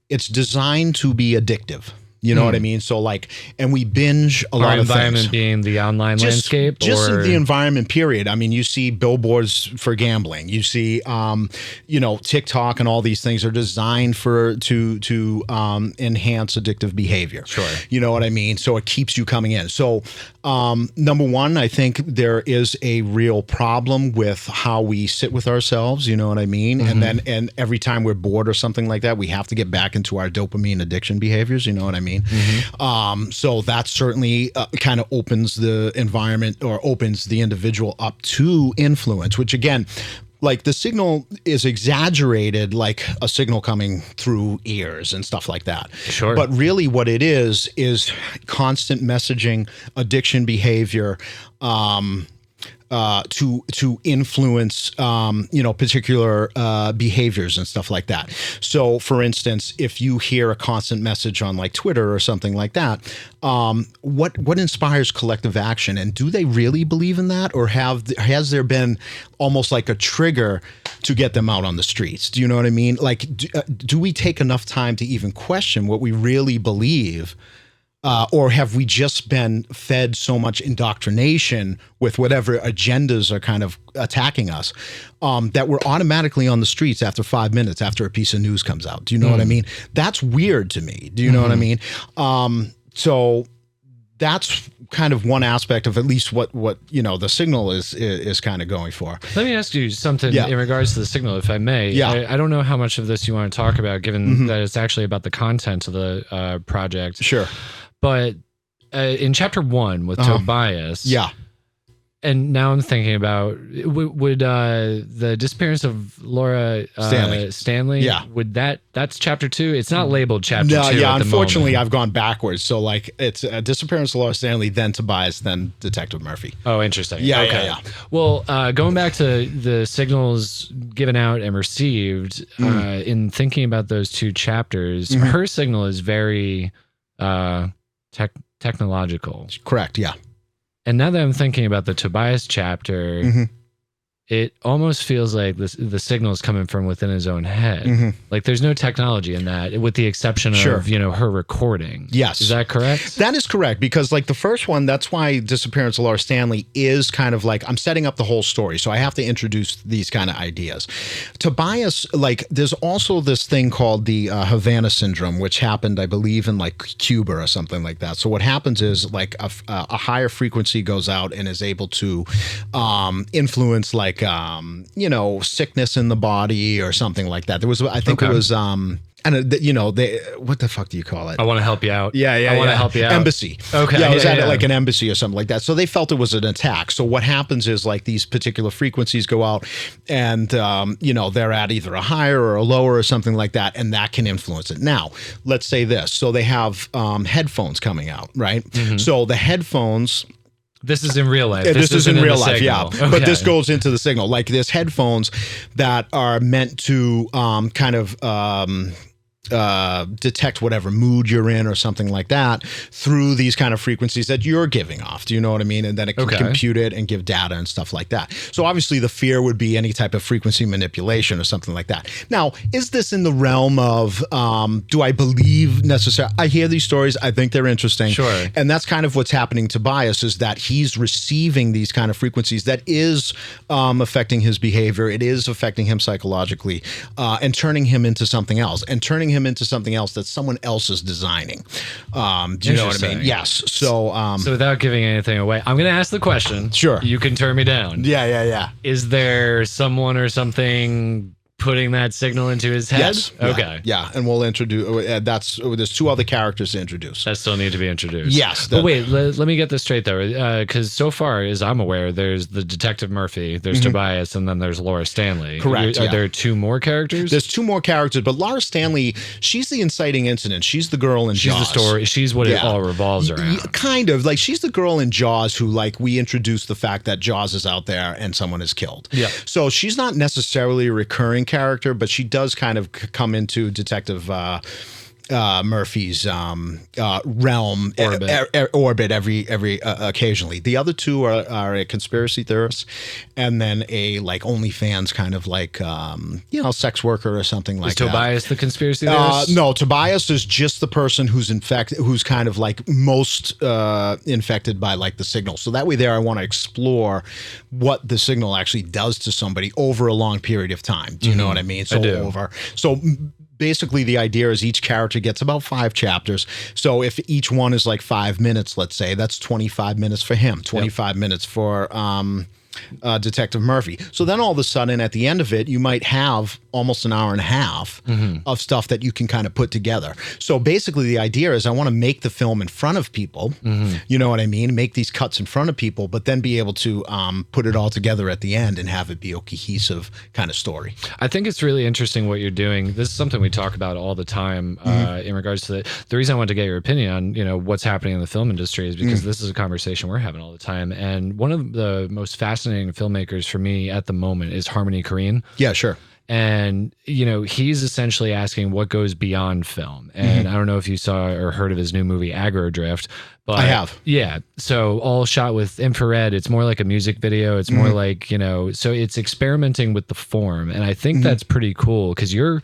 it's designed to be addictive. You know what I mean? So like, and we binge a lot of things. Our environment being the online landscape? Just the environment, period. I mean, you see billboards for gambling. You see, you know, TikTok and all these things are designed to enhance addictive behavior. Sure. You know what I mean? So it keeps you coming in. So number one, I think there is a real problem with how we sit with ourselves. You know what I mean? And every time we're bored or something like that, we have to get back into our dopamine addiction behaviors. You know what I mean? So that certainly kind of opens the environment or opens the individual up to influence, which again, like the signal is exaggerated, like a signal coming through ears and stuff like that. Sure. But really what it is constant messaging, addiction behavior, to influence, you know, particular behaviors and stuff like that. So, for instance, if you hear a constant message on like Twitter or something like that, what inspires collective action? And do they really believe in that, or has there been almost like a trigger to get them out on the streets? Do you know what I mean? Like, do we take enough time to even question what we really believe? Or have we just been fed so much indoctrination with whatever agendas are kind of attacking us that we're automatically on the streets after 5 minutes after a piece of news comes out? Do you know what I mean? That's weird to me. Do you know what I mean? So that's kind of one aspect of at least what you know the signal is kind of going for. Let me ask you something in regards to the signal, if I may. Yeah. I don't know how much of this you want to talk about, given that it's actually about the content of the project. Sure. But in chapter 1 with Tobias, and now I'm thinking about would the disappearance of Laura Stanley, would that's chapter 2? It's not labeled chapter 2. Yeah, unfortunately, I've gone backwards. So like it's disappearance of Laura Stanley, then Tobias, then Detective Murphy. Oh, interesting. Yeah, okay. yeah. Well, going back to the signals given out and received, in thinking about those 2 chapters, her signal is very technological. Correct, yeah. And now that I'm thinking about the Tobias chapter, it almost feels like the signal is coming from within his own head. Like there's no technology in that, with the exception of, you know, her recording. Yes. Is that correct? That is correct, because like the first one, that's why Disappearance of Laura Stanley is kind of like, I'm setting up the whole story, so I have to introduce these kind of ideas. Tobias, like there's also this thing called the Havana syndrome, which happened, I believe, in like Cuba or something like that. So what happens is like a higher frequency goes out and is able to influence like you know, sickness in the body or something like that. There was, I think it was they what the fuck do you call it? I want to help you out. Yeah. I want to help you out. Embassy. Okay. Yeah, it was at like an embassy or something like that. So they felt it was an attack. So what happens is like these particular frequencies go out and, they're at either a higher or a lower or something like that. And that can influence it. Now, let's say this. So they have headphones coming out, right? Mm-hmm. So the headphones... This is in real life. This is in real life, yeah. Okay. But this goes into the signal. Like there's headphones that are meant to detect whatever mood you're in or something like that through these kind of frequencies that you're giving off. Do you know what I mean? And then it can compute it and give data and stuff like that. So obviously the fear would be any type of frequency manipulation or something like that. Now, is this in the realm of, do I believe necessarily? I hear these stories. I think they're interesting. Sure. And that's kind of what's happening to Tobias, is that he's receiving these kind of frequencies that is affecting his behavior. It is affecting him psychologically and turning him into something else and turning him into something else that someone else is designing. Do you know what I mean? Yes. So without giving anything away, I'm going to ask the question. Sure. You can turn me down. Yeah. Is there someone or something putting that signnil into his head? Yes. Okay. Yeah. And we'll introduce, there's two other characters to introduce. That still need to be introduced. Yes. But wait, let me get this straight though. Because so far as I'm aware, there's the Detective Murphy, there's Tobias, and then there's Laura Stanley. Correct. Are there two more characters? There's two more characters, but Laura Stanley, she's the inciting incident. She's the girl in Jaws. She's the story. She's what it all revolves around. Kind of. Like she's the girl in Jaws who we introduce the fact that Jaws is out there and someone is killed. Yeah. So she's not necessarily a recurring character, but she does kind of come into Detective Murphy's realm orbit every occasionally. The other two are a conspiracy theorist, and then a OnlyFans kind of sex worker or something like that. Is Tobias the conspiracy theorist? No, Tobias is just the person who's kind of most infected by the signal. So that way there, I want to explore what the signal actually does to somebody over a long period of time. Do you know what I mean? So I do. Basically, the idea is each character gets about 5 chapters. So if each one is 5 minutes, let's say, that's 25 minutes for him, 25 minutes for Detective Murphy. So then all of a sudden at the end of it, you might have almost an hour and a half of stuff that you can kind of put together. So basically the idea is I want to make the film in front of people, you know what I mean? Make these cuts in front of people, but then be able to put it all together at the end and have it be a cohesive kind of story. I think it's really interesting what you're doing. This is something we talk about all the time in regards to the reason I wanted to get your opinion on, what's happening in the film industry is because this is a conversation we're having all the time. And one of the most fascinating filmmakers for me at the moment is Harmony Korine. Yeah, sure. And, he's essentially asking what goes beyond film. And I don't know if you saw or heard of his new movie, Aggro Drift. But I have. Yeah. So all shot with infrared. It's more like a music video. It's more so it's experimenting with the form. And I think that's pretty cool because you're,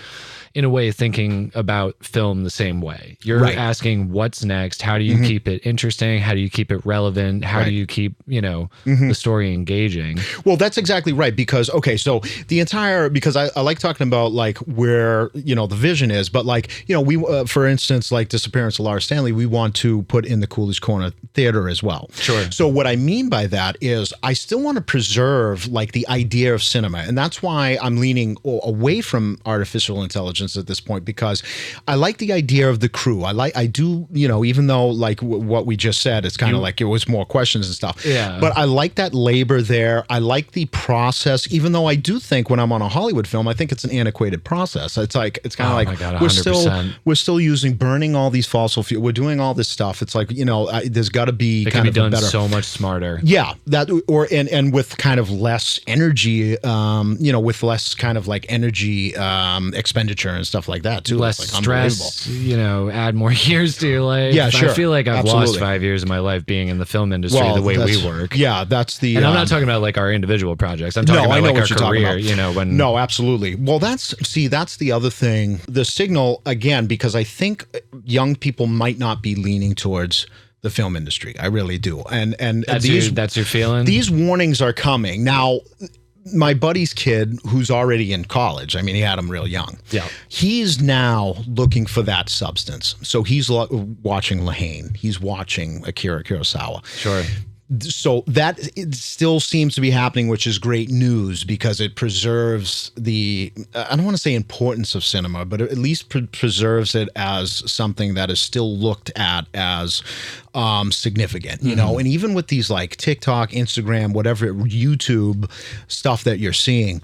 in a way, thinking about film the same way. You're asking what's next? How do you keep it interesting? How do you keep it relevant? How do you keep, the story engaging? Well, that's exactly right. Because, so because I like talking about where, the vision is, but we, for instance, Disappearance of Laura Stanley, we want to put in the Coolidge Corner Theater as well. Sure. So what I mean by that is I still want to preserve the idea of cinema. And that's why I'm leaning away from artificial intelligence at this point, because I like the idea of the crew. I do, even though what we just said, it's kind of it was more questions and stuff. Yeah. But I like that labor there. I like the process, even though I do think when I'm on a Hollywood film, I think it's an antiquated process. It's kind of my God, 100%. we're still burning all these fossil fuel. We're doing all this stuff. It's there's got to be it kind can of be done better, so much smarter. Yeah, that and with kind of less energy, with less kind of energy expenditure and stuff like that too. Less stress, add more years to your life. Yeah, sure. I feel like I've Absolutely. lost 5 years of my life being in the film industry the way we work. Yeah, that's the. And I'm not talking about our individual projects. I'm talking about our career. No, absolutely. Well, that's the other thing. The signal again, because I think young people might not be leaning towards the film industry. I really do. And that's your feeling. These warnings are coming now. My buddy's kid, who's already in college, I mean, he had him real young. Yeah. He's now looking for that substance. So he's watching Lahane. He's watching Akira Kurosawa. Sure. So that it still seems to be happening, which is great news because it preserves the, I don't want to say importance of cinema, but it at least preserves it as something that is still looked at as significant, you know, and even with these like TikTok, Instagram, whatever, YouTube stuff that you're seeing,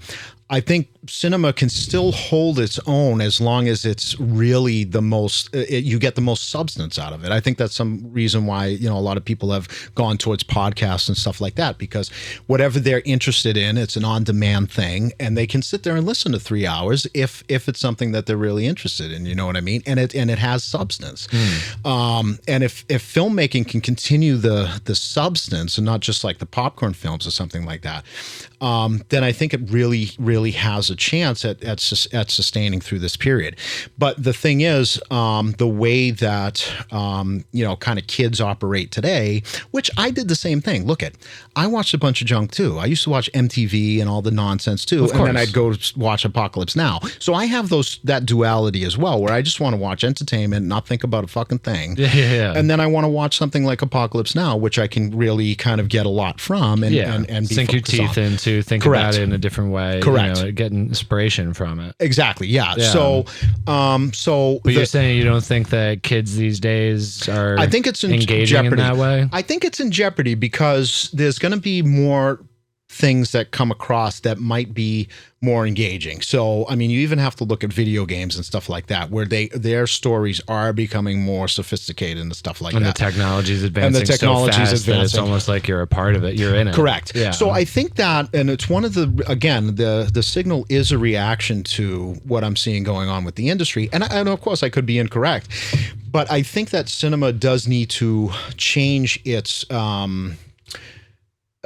I think cinema can still hold its own as long as it's really the most, you get the most substance out of it. I think that's some reason why, you know, a lot of people have gone towards podcasts and stuff like that, because whatever they're interested in, it's an on-demand thing, and they can sit there and listen to 3 hours if it's something that they're really interested in, you know what I mean? And it has substance. And if filmmaking can continue the substance and not just like the popcorn films or something like that, then I think it really has a chance at sustaining through this period. But the thing is, the way that you know, kind of kids operate today, which I did the same thing. Look, I watched a bunch of junk too. I used to watch MTV and all the nonsense too, and then I'd go watch Apocalypse Now. So I have that duality as well, where I just want to watch entertainment, not think about a fucking thing. And then I want to watch something like Apocalypse Now, which I can really kind of get a lot from and sink your teeth into, think about it in a different way. Correct. You know, get inspiration from it. Exactly. Yeah. So, but you're saying you don't think that kids these days are, I think it's in engaging jeopardy. in that way? I think it's in jeopardy because there's going to be more things that come across that might be more engaging. So, I mean, you even have to look at video games and stuff like that, where their stories are becoming more sophisticated and stuff like that. And the technology's advancing so fast that it's almost like you're a part of it. You're in it. Correct. Yeah. So I think that, and it's one of the, again, the signal is a reaction to what I'm seeing going on with the industry. And of course I could be incorrect, but I think that cinema does need to change its,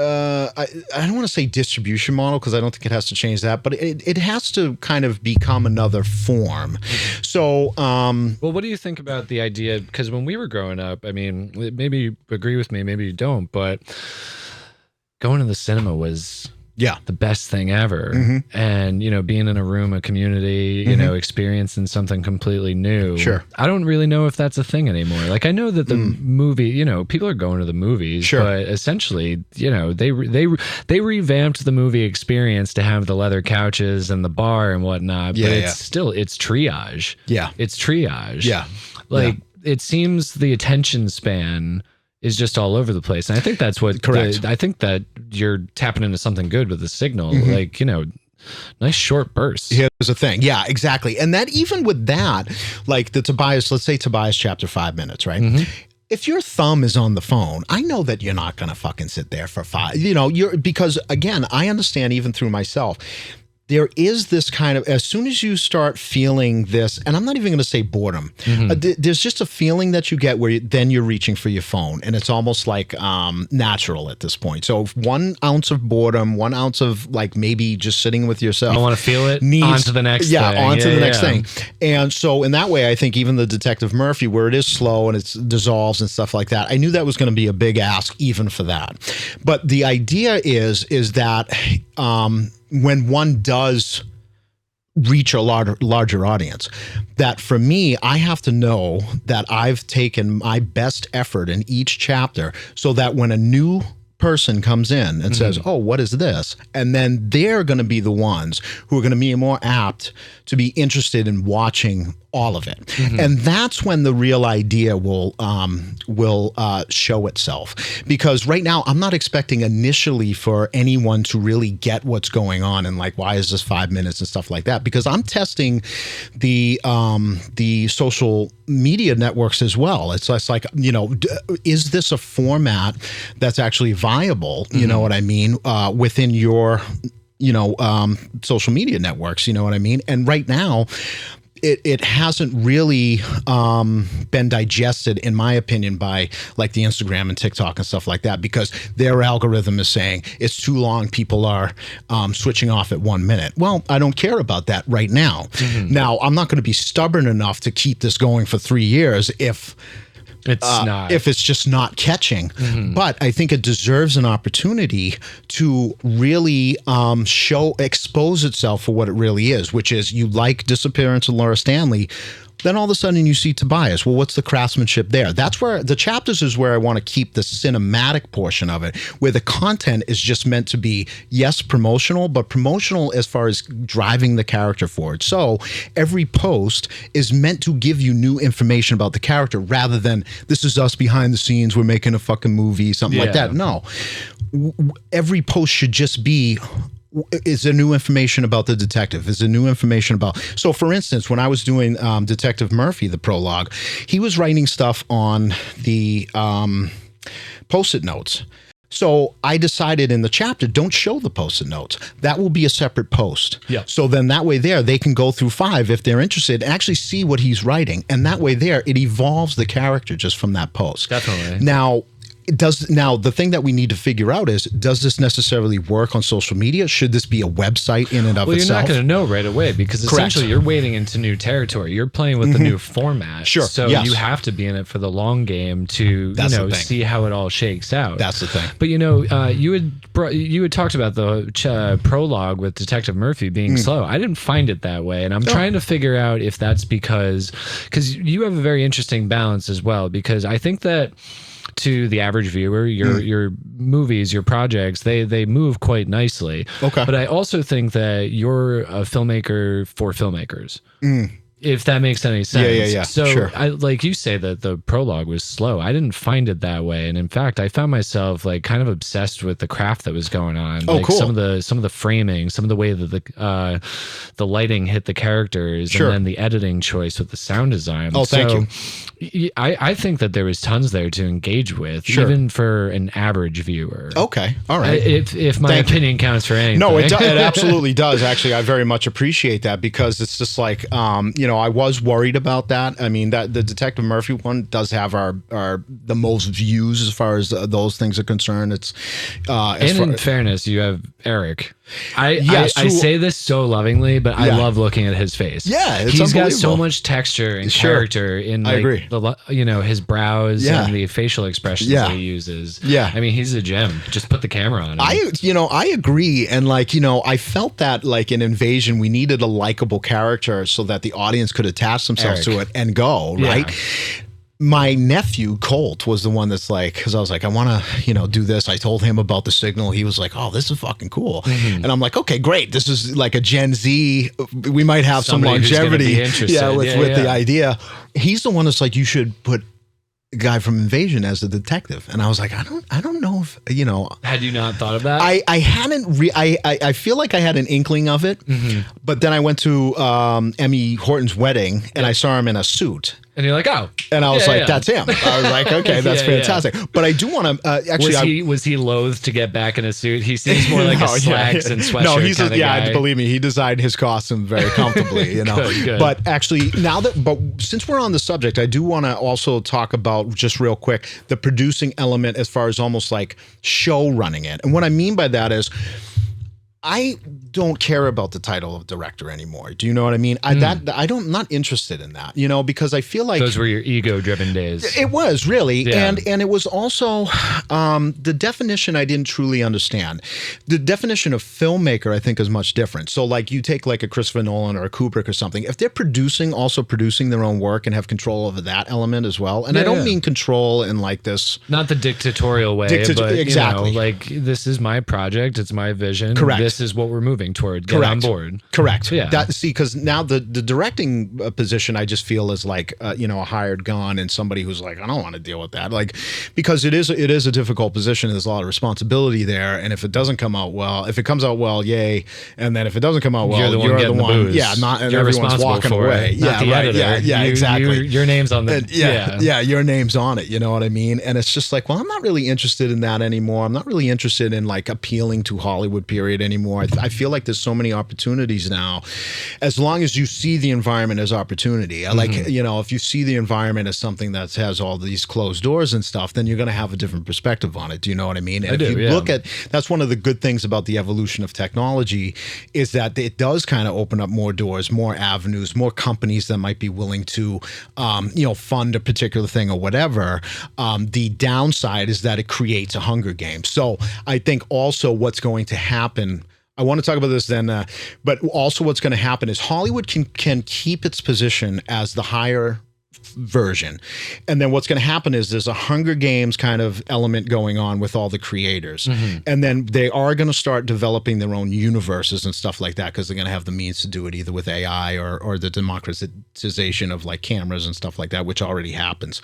I don't want to say distribution model, because I don't think it has to change that, but it has to kind of become another form. So, well, what do you think about the idea? Because when we were growing up, I mean, maybe you agree with me, maybe you don't, but going to the cinema was the best thing ever. And, you know, being in a room, a community, you know, experiencing something completely new. Sure. I don't really know if that's a thing anymore. Like, I know that the movie, you know, people are going to the movies, but essentially, you know, they revamped the movie experience to have the leather couches and the bar and whatnot, but it's still, it's triage. It's triage. Like, it seems the attention span is just all over the place. And I think that's what, I think that you're tapping into something good with the signal. Like, you know, nice short bursts. Here's the thing. Yeah, exactly. And that even with that, like the Tobias, let's say Tobias chapter 5 minutes, right? If your thumb is on the phone, I know that you're not going to fucking sit there for 5, you know, because again, I understand even through myself, there is this kind of, as soon as you start feeling this, and I'm not even going to say boredom, there's just a feeling that you get where then you're reaching for your phone, and it's almost like natural at this point. So 1 ounce of boredom, 1 ounce of like maybe just sitting with yourself. I want to feel it, on to the next thing. On to the next thing. And so in that way, I think even the Detective Murphy, where it is slow and it dissolves and stuff like that, I knew that was going to be a big ask even for that. But the idea is that when one does reach a larger audience, that for me, I have to know that I've taken my best effort in each chapter so that when a new person comes in and says, oh, what is this? And then they're going to be the ones who are going to be more apt to be interested in watching all of it. And that's when the real idea will show itself. Because right now, I'm not expecting initially for anyone to really get what's going on and like, why is this 5 minutes and stuff like that? Because I'm testing the social media networks as well. It's like, you know, is this a format that's actually viable? You know what I mean? Within your, you know, social media networks, you know what I mean? And right now, it hasn't really been digested, in my opinion, by like the Instagram and TikTok and stuff like that, because their algorithm is saying it's too long. People are switching off at 1 minute. Well, I don't care about that right now. Now, I'm not going to be stubborn enough to keep this going for 3 years if it's just not catching. But I think it deserves an opportunity to really expose itself for what it really is, which is, you like Disappearance of Laura Stanley, Then all of a sudden you see Tobias. Well, what's the craftsmanship there? That's where the chapters is where I want to keep the cinematic portion of it, where the content is just meant to be, yes, promotional, but promotional as far as driving the character forward. So every post is meant to give you new information about the character rather than this is us behind the scenes, we're making a fucking movie, something like that. No. Every post should just be, is there new information about the detective? Is there new information about... So, for instance, when I was doing Detective Murphy, the prologue, he was writing stuff on the Post-it notes. So I decided in the chapter, don't show the Post-it notes. That will be a separate post. Yeah. So then that way there, they can go through 5 if they're interested and actually see what he's writing. And that way there, it evolves the character just from that post. Definitely. Now, the thing that we need to figure out is, does this necessarily work on social media? Should this be a website in and of itself? Well, you're not going to know right away because essentially you're wading into new territory. You're playing with the new format. Sure. So you have to be in it for the long game to see how it all shakes out. That's the thing. But you had talked about the prologue with Detective Murphy being slow. I didn't find it that way, and I'm trying to figure out if that's because you have a very interesting balance as well. Because I think that, to the average viewer, your movies, your projects, they move quite nicely. Okay. But I also think that you're a filmmaker for filmmakers. If that makes any sense. Yeah. So, sure. like you say that the prologue was slow. I didn't find it that way, and in fact, I found myself like kind of obsessed with the craft that was going on. Oh, like cool. Some of the framing, some of the way that the lighting hit the characters, Sure. and then the editing choice with the sound design. Oh, thank you. I think that there was tons there to engage with, even for an average viewer. Okay, all right. If my opinion counts for anything. No, it absolutely does. Actually, I very much appreciate that because it's just like, I was worried about that. I mean, that the Detective Murphy one does have the most views as far as those things are concerned. It's in fairness, you have Eric. I say this so lovingly, but I love looking at his face. Yeah, he's got so much texture and character in I agree. His brows and the facial expressions that he uses. Yeah, I mean, he's a gem. Just put the camera on him. I agree, and I felt that like in Invasion, we needed a likable character so that the audience could attach themselves to it and go right. My nephew Colt was the one that's like, because I was like, I want to, do this. I told him about the signal. He was like, oh, this is fucking cool. And I'm like, okay, great. This is like a Gen Z. We might have some longevity. With the idea. He's the one that's like, you should put a guy from Invasion as the detective. And I was like, I don't know if, Had you not thought of that? I hadn't, I feel like I had an inkling of it, but then I went to Emmy Horton's wedding and I saw him in a suit. And you're like, oh. And I was like, that's him. I was like, okay, that's fantastic. But I do want to actually. Was he loath to get back in a suit? He seems more like a slacks and sweatshirt kind of guy. Believe me, he designed his costume very comfortably, Good. But actually, but since we're on the subject, I do want to also talk about just real quick the producing element as far as almost like show running it. And what I mean by that is, I don't care about the title of director anymore. Do you know what I mean? I'm not interested in that, because I feel like those were your ego-driven days. It was really, and it was also the definition I didn't truly understand. The definition of filmmaker, I think, is much different. So, like you take like a Christopher Nolan or a Kubrick or something. If they're also producing their own work and have control over that element as well, and I don't mean control in like this, not the dictatorial way, but exactly, like this is my project, it's my vision. Correct. This is what we're moving toward. Get on board. Correct. Yeah. Because now the directing position, I just feel is like a hired gun and somebody who's like, I don't want to deal with that. Like, because it is a difficult position. There's a lot of responsibility there, and if it doesn't come out well, if it comes out well, yay, and then if it doesn't come out well, you're the one. Booze. Yeah, and you're everyone's walking away. Not the editor. Yeah, exactly. Your name's on the your name's on it. You know what I mean? And it's just like, well, I'm not really interested in that anymore. I'm not really interested in like appealing to Hollywood period anymore. I feel like there's so many opportunities now, as long as you see the environment as opportunity. Like, if you see the environment as something that has all these closed doors and stuff, then you're going to have a different perspective on it. Do you know what I mean? And look at, that's one of the good things about the evolution of technology, is that it does kind of open up more doors, more avenues, more companies that might be willing to, fund a particular thing or whatever. The downside is that it creates a Hunger Game. So I think also what's going to happen, I want to talk about this then, but also what's going to happen is Hollywood can keep its position as the higher version, and then what's going to happen is there's a Hunger Games kind of element going on with all the creators, and then they are going to start developing their own universes and stuff like that because they're going to have the means to do it either with AI or the democratization of like cameras and stuff like that, which already happens.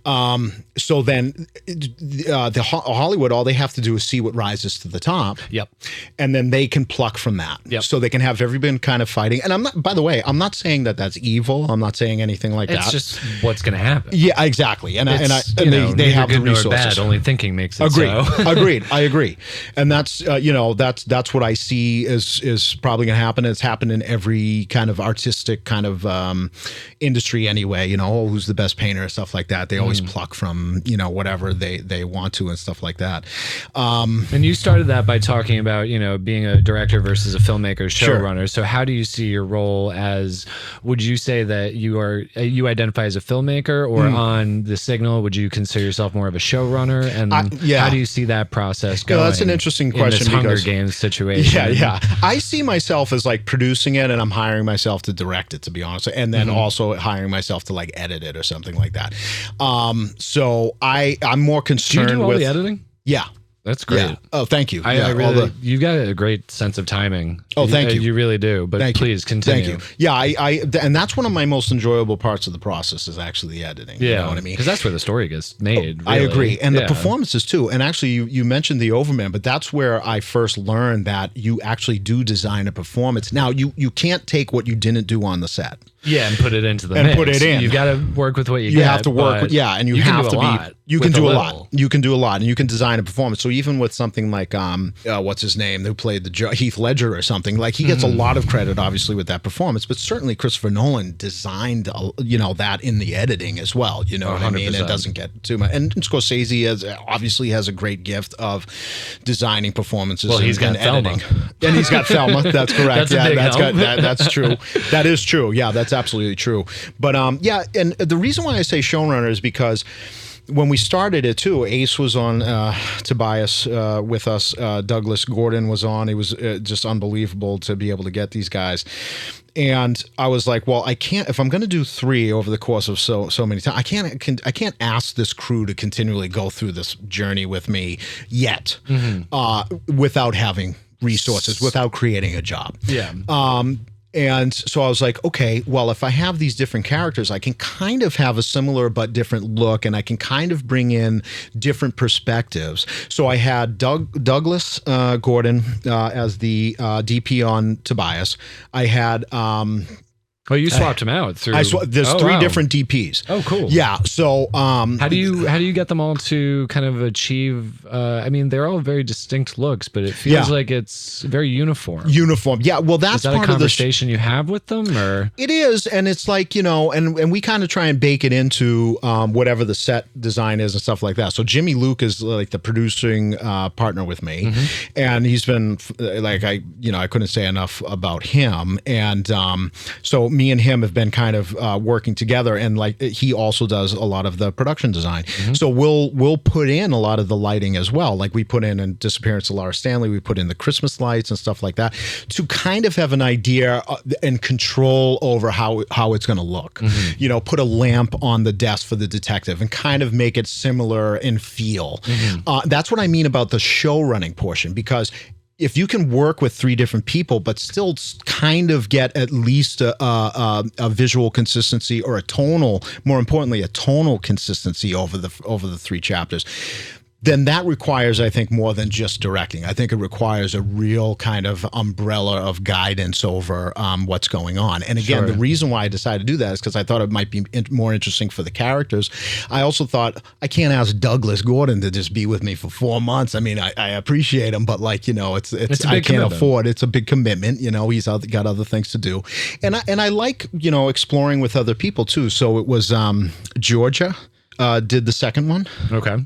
So then the Hollywood, all they have to do is see what rises to the top. Yep. And then they can pluck from that. Yep. So they can have everyone kind of fighting. And I'm not, by the way, I'm not saying that that's evil. I'm not saying anything like that. It's just what's going to happen. Yeah, exactly. And they have the nor resources. bad, only thinking makes it Agreed. so. Agreed. I agree. And that's that's what I see is probably going to happen. It's happened in every kind of artistic kind of industry anyway. Who's the best painter, stuff like that. They always pluck from whatever they want to and stuff like that. And you started that by talking about being a director versus a filmmaker, showrunner. Sure. So how do you see your role as? Would you say that you identify as a filmmaker, or on The Signal, would you consider yourself more of a showrunner? And how do you see that process going? That's an interesting question. In this Hunger Games situation. Yeah. I see myself as like producing it, and I'm hiring myself to direct it, to be honest, and then also hiring myself to like edit it or something like that. So I'm more concerned. Do you do all with the editing? Yeah. That's great. Yeah. Oh, thank you. I really, you've got a great sense of timing. Oh, thank you. You really do. But please continue. Thank you. Yeah, and that's one of my most enjoyable parts of the process is actually the editing. Yeah, you know what I mean? Because that's where the story gets made. I agree, and the performances too. And actually, you mentioned the Overman, but that's where I first learned that you actually do design a performance. Now, you can't take what you didn't do on the set. Yeah, and put it into the mix. Put it in. You've got to work with what you get. You have to work with, and you have to be. You can do a lot. You can do a lot, and you can design a performance. So even with something like what's his name, who played the Heath Ledger or something, like he gets a lot of credit, obviously, with that performance. But certainly Christopher Nolan designed, that in the editing as well. You know what I mean? It doesn't get too much. And Scorsese obviously has a great gift of designing performances. Well, he's got editing. Thelma. And he's got Thelma. That's correct. That's that's true. That is true. Yeah, that's absolutely true. But and the reason why I say showrunner is because when we started it too, Ace was on, Tobias with us, Douglas Gordon was on. It was just unbelievable to be able to get these guys. And I was like, well, I can't, if I'm going to do 3 over the course of so many times, I can't ask this crew to continually go through this journey with me yet, without having resources, without creating a job. Yeah. And so I was like, okay, well, if I have these different characters, I can kind of have a similar but different look, and I can kind of bring in different perspectives. So I had Douglas Gordon as the DP on Tobias. I had... you swapped them out through. There's 3 different DPs. Oh, cool. Yeah. So, how do you get them all to kind of achieve? They're all very distinct looks, but it feels like it's very uniform. Yeah. Well, that's is that part a conversation you have with them, or it is, and it's like and we kind of try and bake it into whatever the set design is and stuff like that. So Jimmy Luke is like the producing partner with me, and he's been like I couldn't say enough about him, and so me and him have been kind of working together, and like he also does a lot of the production design. So we'll put in a lot of the lighting as well. Like we put in Disappearance of Laura Stanley, we put in the Christmas lights and stuff like that to kind of have an idea and control over how it's going to look. Put a lamp on the desk for the detective and kind of make it similar in feel. That's what I mean about the show running portion, because if you can work with 3 different people, but still kind of get at least a visual consistency or more importantly, a tonal consistency over the 3 chapters, then that requires, I think, more than just directing. I think it requires a real kind of umbrella of guidance over what's going on. And again, the reason why I decided to do that is because I thought it might be more interesting for the characters. I also thought I can't ask Douglas Gordon to just be with me for 4 months. I mean, I appreciate him, but like, it's I can't afford. It's a big commitment. He's got other things to do, and I like exploring with other people too. So it was Georgia. Did the second one. Okay.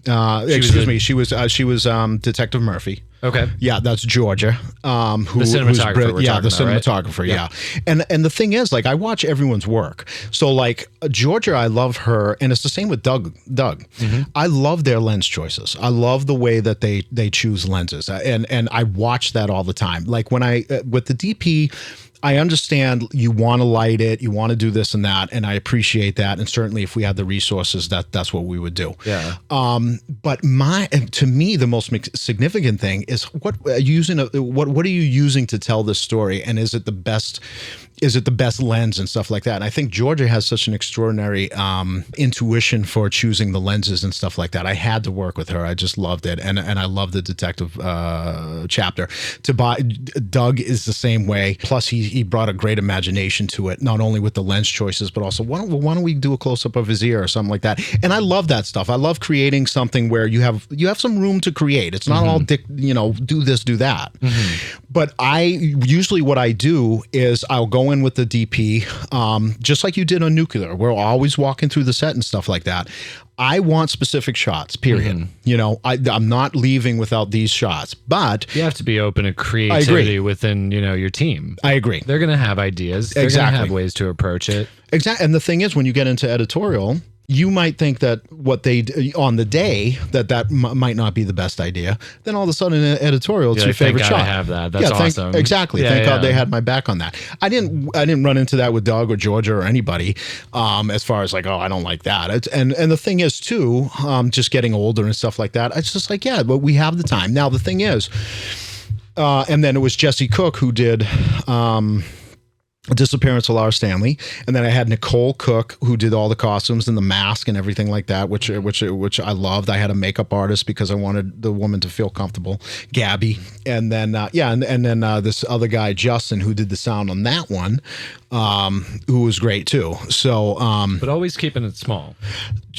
She was Detective Murphy. Okay. Yeah, that's Georgia. The cinematographer. The cinematographer. Right? Yeah. And the thing is, like, I watch everyone's work. So like Georgia, I love her, and it's the same with Doug. I love their lens choices. I love the way that they choose lenses, and I watch that all the time. Like when I with the DP. I understand you want to light it, you want to do this and that, and I appreciate that. And certainly, if we had the resources, that's what we would do. Yeah. But to me, the most significant thing is what are you using to tell this story, and is it the best? Is it the best lens and stuff like that? And I think Georgia has such an extraordinary intuition for choosing the lenses and stuff like that. I had to work with her. I just loved it, and I love the detective chapter. Doug is the same way. Plus, he brought a great imagination to it, not only with the lens choices, but also why don't we do a close up of his ear or something like that? And I love that stuff. I love creating something where you have some room to create. It's not all do this, do that. But what I do is I'll go in with the DP, just like you did on Nuclear. We're always walking through the set and stuff like that. I want specific shots, period. I'm not leaving without these shots, but you have to be open to creativity within, your team. I agree. They're going to have ideas. They're going to have ways to approach it. Exactly. And the thing is, when you get into editorial, you might think that what they on the day that might not be the best idea. Then all of a sudden, in editorial, it's your favorite shot. I have that. That's awesome. Exactly. Thank God they had my back on that. I didn't run into that with Doug or Georgia or anybody. As far as like, I don't like that. And the thing is too, just getting older and stuff like that. It's just like, but we have the time now. The thing is, and then it was Jesse Cook who did. Disappearance of Laura Stanley, and then I had Nicole Cook who did all the costumes and the mask and everything like that, which I loved. I had a makeup artist because I wanted the woman to feel comfortable, Gabby, and then this other guy Justin who did the sound on that one, who was great too. So, but always keeping it small.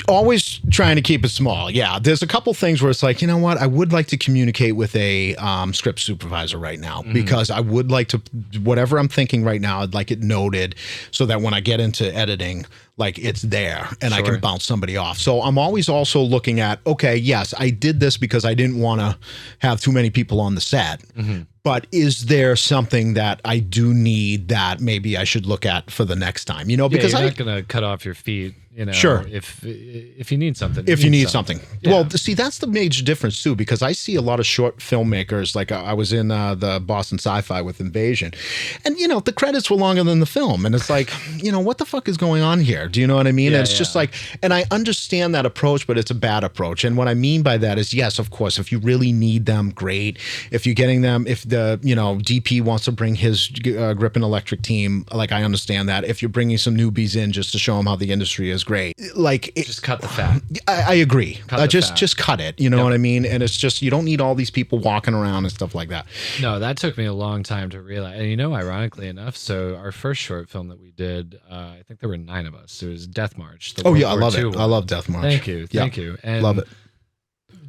Always trying to keep it small. Yeah, there's a couple things where it's like, you know what, I would like to communicate with a script supervisor right now because I would like to, whatever I'm thinking right now, I'd like it noted so that when I get into editing, like it's there and I can bounce somebody off. So I'm always also looking at, okay, yes, I did this because I didn't want to have too many people on the set. But is there something that I do need that maybe I should look at for the next time? Because you're not going to cut off your feet. Sure. If you need something. If you need something. Yeah. Well, see, that's the major difference too, because I see a lot of short filmmakers. Like I was in the Boston Sci-Fi with Invasion, and the credits were longer than the film, and it's like, what the fuck is going on here? Do you know what I mean? And it's just like, and I understand that approach, but it's a bad approach. And what I mean by that is, yes, of course, if you really need them, great. If you're getting them, if the DP wants to bring his grip and electric team, like I understand that. If you're bringing some newbies in just to show them how the industry is great, like just cut the fat. I agree. Just cut it. You know what I mean? And it's just, you don't need all these people walking around and stuff like that. No, that took me a long time to realize. And ironically enough, so our first short film that we did, I think there were 9 of us. It was Death March. I love it. I love Death March. Thank you. And love it.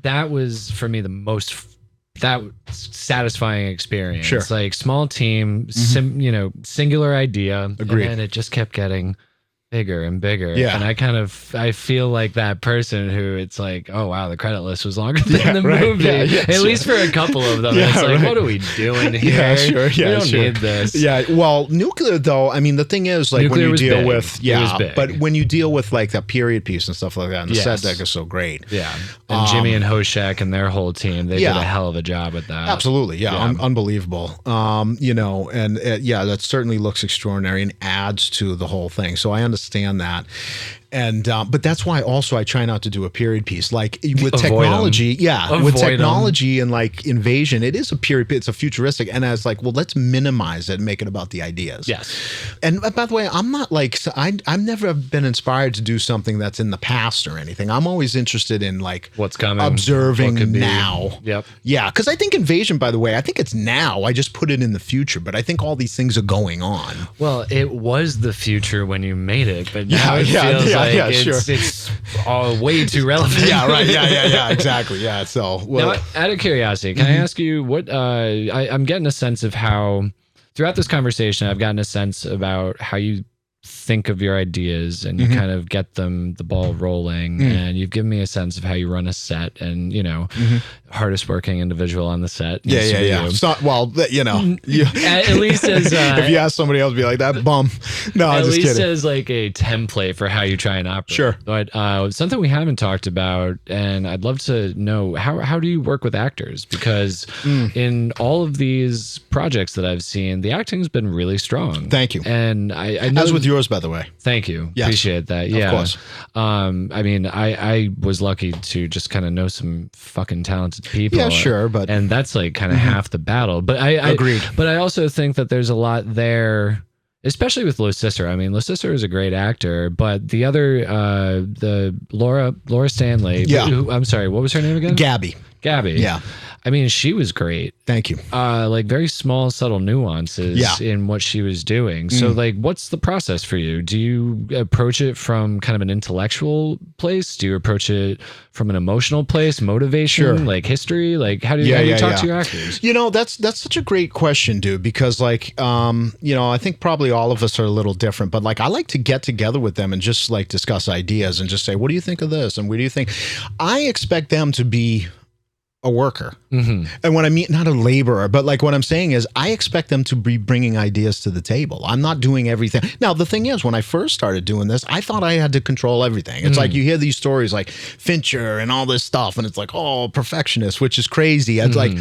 That was for me the most satisfying experience. Sure. Like small team, singular idea. Agreed. And it just kept getting bigger and bigger. Yeah. And I feel like that person who it's like, oh wow, the credit list was longer than the movie. At least for a couple of them. It's like, what are we doing here? Yeah, sure. Yeah, we don't need this. Yeah. Well, Nuclear though, I mean, the thing is, like Nuclear when you deal big. with, It was big. but when you deal with like that period piece and stuff like that, and the set deck is so great. Yeah. And Jimmy and Hoshek and their whole team, they did a hell of a job with that. Absolutely. Yeah. Unbelievable. That certainly looks extraordinary and adds to the whole thing. So I understand that. And but that's why also I try not to do a period piece. Like with technology, with technology and like Invasion, it is a period. It's a futuristic, and I was like, well, let's minimize it and make it about the ideas. Yes. And by the way, I'm not like I've never been inspired to do something that's in the past or anything. I'm always interested in like what's coming, observing now. Yep. Yeah, because I think Invasion, by the way, I think it's now. I just put it in the future, but I think all these things are going on. Well, it was the future when you made it, but now it feels it's all way too relevant. Yeah, right. Yeah, exactly. Yeah. So, now, out of curiosity, can I ask you what I'm getting a sense of how throughout this conversation, I've gotten a sense about how you think of your ideas and you kind of get the ball rolling, and you've given me a sense of how you run a set, and hardest working individual on the set. Yeah. It's not, well, at least as if you ask somebody else, be like, that bum. No, I'm just kidding. At least as like a template for how you try and operate. Sure. But something we haven't talked about, and I'd love to know, how do you work with actors? Because in all of these projects that I've seen, the acting's been really strong. Thank you. And I know, as with yours, by the way. Thank you. Yes. Appreciate that. Yeah. Of course. I mean, I was lucky to just kind of know some fucking talented people. Yeah, sure, and that's like kind of half the battle. But I agreed. But I also think that there's a lot there, especially with Lo Sister. I mean, Lo Sister is a great actor, but the other, the Laura Stanley. Yeah. I'm sorry, what was her name again? Gabby. Yeah. I mean, she was great. Thank you. Like very small, subtle nuances in what she was doing. So like, what's the process for you? Do you approach it from kind of an intellectual place? Do you approach it from an emotional place, motivation, like history? Like how do you talk to your actors? That's such a great question, dude, because like, I think probably all of us are a little different, but like, I like to get together with them and just like discuss ideas and just say, what do you think of this? And what do you think? I expect them to be a worker. And when I mean, not a laborer, but like what I'm saying is I expect them to be bringing ideas to the table. I'm not doing everything. Now, the thing is, when I first started doing this, I thought I had to control everything. It's like you hear these stories like Fincher and all this stuff, and it's like, oh, perfectionist, which is crazy. It's like,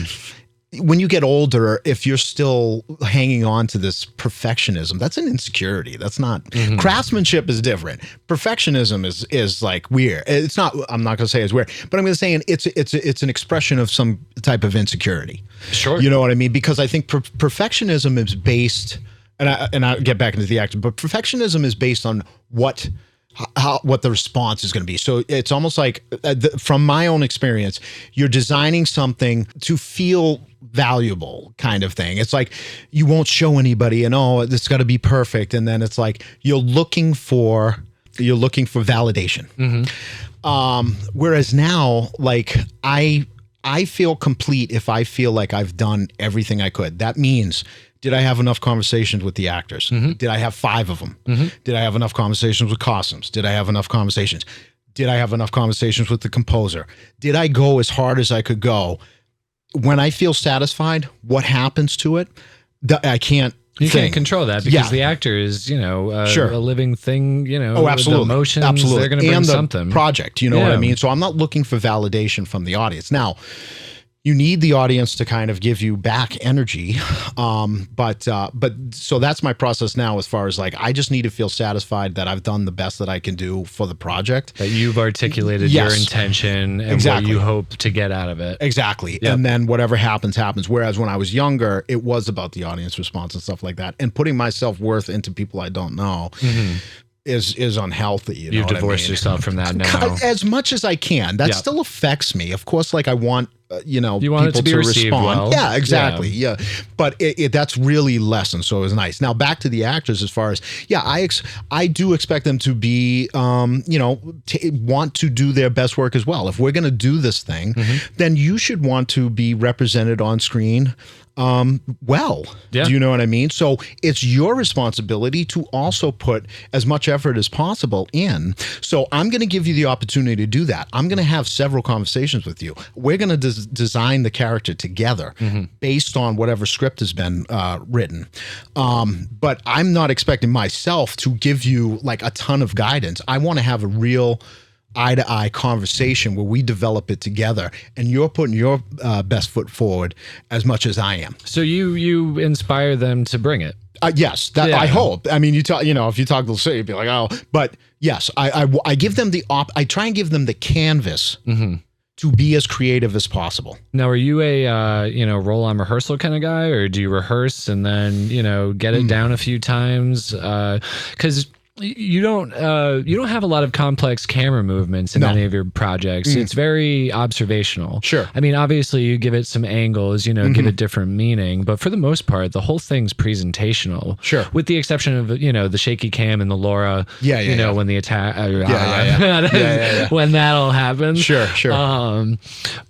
when you get older, if you're still hanging on to this perfectionism, that's an insecurity. That's not craftsmanship is different. Perfectionism is like weird. It's not. I'm not going to say it's weird, but I'm going to say it's an expression of some type of insecurity. Sure. You know what I mean? Because I think perfectionism is based, and I get back into the acting, but perfectionism is based on what the response is going to be. So it's almost like, from my own experience, you're designing something to feel valuable kind of thing. It's like you won't show anybody and it's got to be perfect, and then it's like you're looking for validation. Whereas now, like I feel complete if I feel like I've done everything I could. That means, did I have enough conversations with the actors? Did I have 5 of them? Did I have enough conversations with costumes? Did I have enough conversations? Did I have enough conversations with the composer? Did I go as hard as I could go? When I feel satisfied, what happens to it? I can't. You can't control that because the actor is, a living thing, Oh, absolutely. The emotions, absolutely. They're going to bring and the something. Project, you know what I mean? So I'm not looking for validation from the audience. Now, you need the audience to kind of give you back energy. But so that's my process now, as far as like, I just need to feel satisfied that I've done the best that I can do for the project. That you've articulated your intention and what you hope to get out of it. Exactly. Yep. And then whatever happens. Whereas when I was younger, it was about the audience response and stuff like that. And putting my self-worth into people I don't know is unhealthy. You've divorced yourself from that now. As much as I can. That still affects me. Of course, like I want, you want people it to be respond. Well. Yeah, exactly. Yeah. But that's really lessened. So it was nice. Now back to the actors, as far as, I do expect them to be, want to do their best work as well. If we're going to do this thing, then you should want to be represented on screen well. Do you know what I mean? So it's your responsibility to also put as much effort as possible in. So I'm going to give you the opportunity to do that. I'm going to have several conversations with you. We're going to design the character together based on whatever script has been written. But I'm not expecting myself to give you like a ton of guidance. I want to have a real eye-to-eye conversation where we develop it together, and you're putting your best foot forward as much as I am. So you inspire them to bring it. Yes, I hope. I mean, if you talk to the city, you'd be like, oh, but yes, I give them I try and give them the canvas to be as creative as possible. Now, are you a roll on rehearsal kind of guy, or do you rehearse and then get it down a few times? Because you don't have a lot of complex camera movements in any of your projects. It's very observational. Sure. I mean, obviously you give it some angles, give it different meaning, but for the most part, the whole thing's presentational. Sure. With the exception of, the shaky cam and the Laura, when the attack, when that all happens. Sure.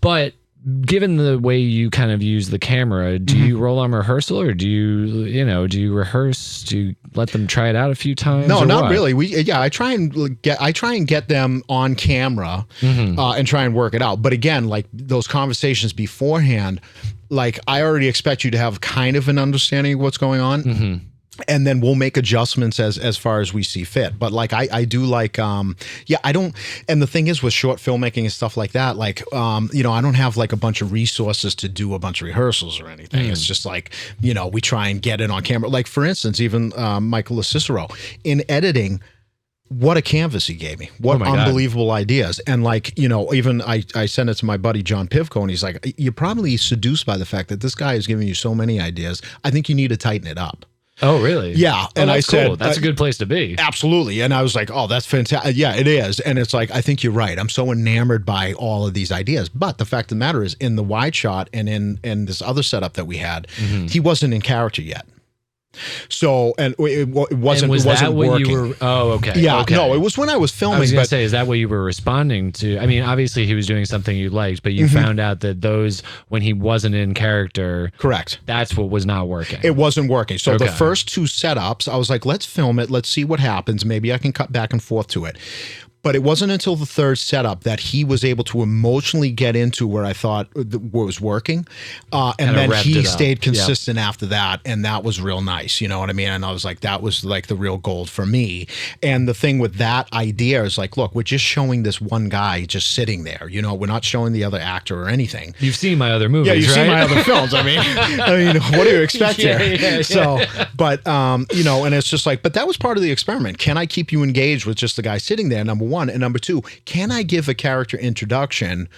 But given the way you kind of use the camera, do you roll on rehearsal, or do you rehearse? Do you let them try it out a few times? No, not what? really. I try and get them on camera and try and work it out. But again, like those conversations beforehand, like I already expect you to have kind of an understanding of what's going on. And then we'll make adjustments as far as we see fit. But like, I do like, I don't, and the thing is with short filmmaking and stuff like that, like, I don't have like a bunch of resources to do a bunch of rehearsals or anything. It's just like, we try and get it on camera. Like for instance, even Michael Cicero in editing, what a canvas he gave me. What unbelievable ideas. And like, even I sent it to my buddy, John Pivko, and he's like, you're probably seduced by the fact that this guy is giving you so many ideas. I think you need to tighten it up. Oh, really? Yeah. And I said, cool. That's a good place to be. Absolutely. And I was like, oh, that's fantastic. Yeah, it is. And it's like, I think you're right. I'm so enamored by all of these ideas. But the fact of the matter is, in the wide shot and in this other setup that we had, he wasn't in character yet. So, and it wasn't working. You were? Oh, okay. Yeah, okay. No, it was when I was filming. I was going to say, is that what you were responding to? I mean, obviously he was doing something you liked, but you found out that those, when he wasn't in character. Correct. That's what was not working. It wasn't working. So the first two setups, I was like, let's film it. Let's see what happens. Maybe I can cut back and forth to it. But it wasn't until the third setup that he was able to emotionally get into where I thought was working. And then he stayed consistent after that. And that was real nice. You know what I mean? And I was like, that was like the real gold for me. And the thing with that idea is like, look, we're just showing this one guy just sitting there. We're not showing the other actor or anything. You've seen my other movies, right? Yeah, you've seen my other films. I mean, what do you expect here? Yeah. So, but, and it's just like, but that was part of the experiment. Can I keep you engaged with just the guy sitting there? Number one. And number two, can I give a character introduction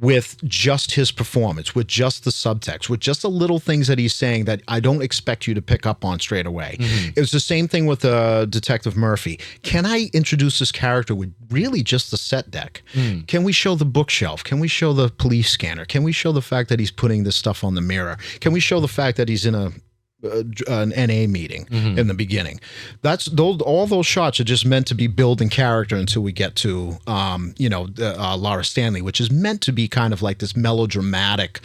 with just his performance, with just the subtext, with just the little things that he's saying that I don't expect you to pick up on straight away? It was the same thing with Detective Murphy. Can I introduce this character with really just the set deck? Can we show the bookshelf? Can we show the police scanner? Can we show the fact that he's putting this stuff on the mirror? Can we show the fact that he's in an NA meeting in the beginning? All those shots are just meant to be building character until we get to Laura Stanley, which is meant to be kind of like this melodramatic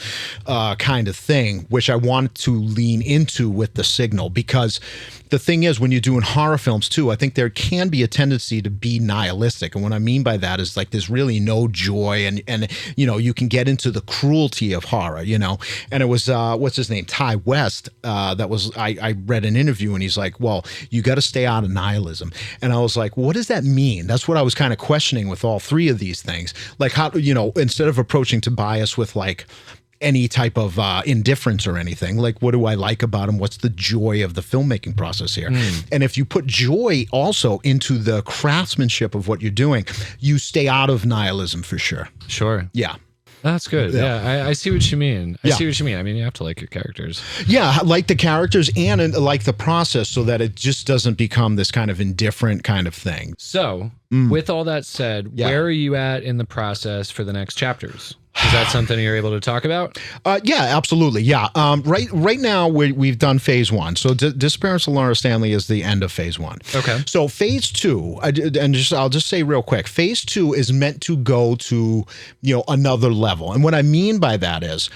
kind of thing, which I wanted to lean into with The Signal, because the thing is, when you're doing horror films too, I think there can be a tendency to be nihilistic. And what I mean by that is like there's really no joy, and you can get into the cruelty of horror, And it was what's his name, Ty West, I read an interview, and he's like, well, you got to stay out of nihilism. And I was like, what does that mean? That's what I was kind of questioning with all three of these things. Like, how, instead of approaching Tobias with like any type of indifference or anything, like, what do I like about him? What's the joy of the filmmaking process here? And if you put joy also into the craftsmanship of what you're doing, you stay out of nihilism for sure. Sure. Yeah. That's good. Yeah, I see what you mean. I see what you mean. I mean, you have to like your characters. Yeah, like the characters and like the process, so that it just doesn't become this kind of indifferent kind of thing. So, with all that said, where are you at in the process for the next chapters? Is that something you're able to talk about? Yeah, absolutely. Yeah. Right now we've done phase one. So Disappearance of Laura Stanley is the end of phase one. Okay. So phase two, I'll just say real quick, phase two is meant to go to, another level. And what I mean by that is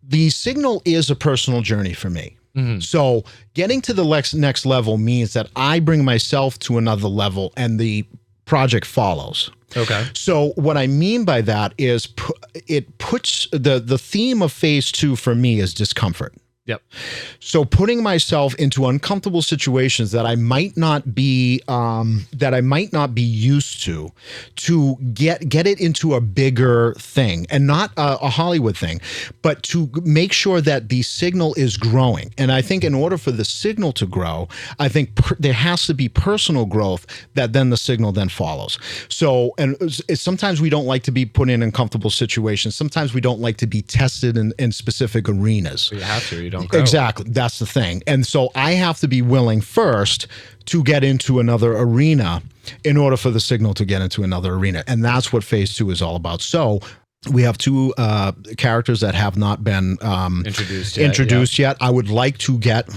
The Signal is a personal journey for me. So getting to the next level means that I bring myself to another level and the project follows. Okay. So what I mean by that is it puts the theme of phase two for me is discomfort. Yep. So putting myself into uncomfortable situations that I might not be used to get it into a bigger thing, and not a Hollywood thing, but to make sure that the signal is growing. And I think in order for the signal to grow, I think there has to be personal growth that then the signal then follows. So, and sometimes we don't like to be put in uncomfortable situations. Sometimes we don't like to be tested in specific arenas. You have to. You don't grow. Exactly. That's the thing. And so I have to be willing first to get into another arena in order for the signal to get into another arena. And that's what phase two is all about. So We have two characters that have not been introduced yet. I would like to get,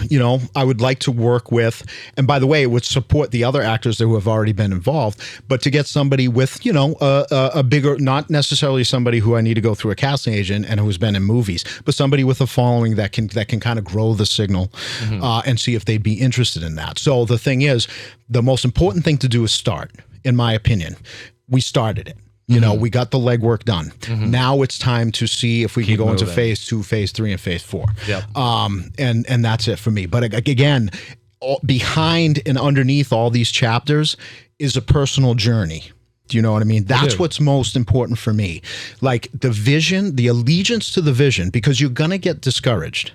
I would like to work with, and by the way, it would support the other actors who have already been involved, but to get somebody with, a bigger, not necessarily somebody who I need to go through a casting agent and who's been in movies, but somebody with a following that can kind of grow the signal and see if they'd be interested in that. So the thing is, the most important thing to do is start, in my opinion. We started it. We got the legwork done. Now it's time to see if we can go into phase 2, phase 3, and phase 4. Yep. And that's it for me. But again, behind and underneath all these chapters is a personal journey. Do you know what I mean? That's what's most important for me. Like the vision, the allegiance to the vision, because you're going to get discouraged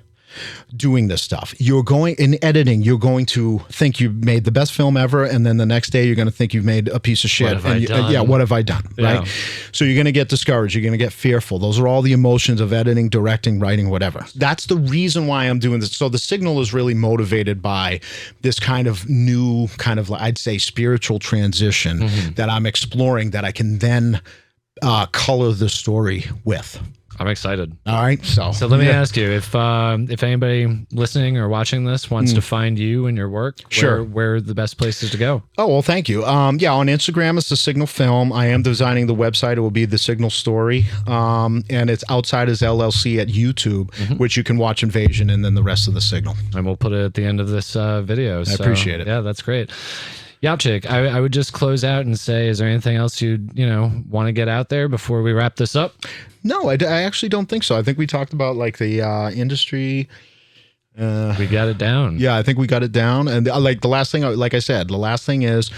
doing this stuff. You're going in editing, you're going to think you made the best film ever, and then the next day you're going to think you've made a piece of shit. What have I done? Yeah. Right? So you're going to get discouraged, you're going to get fearful. Those are all the emotions of editing, directing, writing, whatever. That's the reason why I'm doing this. So the signal is really motivated by this kind of new I'd say spiritual transition that I'm exploring, that I can then color the story with. I'm excited. All right. So let me ask you, if anybody listening or watching this wants to find you and your work, where are the best places to go? Oh, well, thank you. On Instagram, it's The Signal Film. I am designing the website. It will be The Signal Story. And it's Outsiders LLC at YouTube, which you can watch Invasion and then the rest of The Signal. And we'll put it at the end of this video. I appreciate it. Yeah, that's great. Yopchick, I would just close out and say, is there anything else you'd want to get out there before we wrap this up? No, I actually don't think so. I think we talked about like the industry. We got it down. Yeah, I think we got it down. And like the last thing, like I said, the last thing is,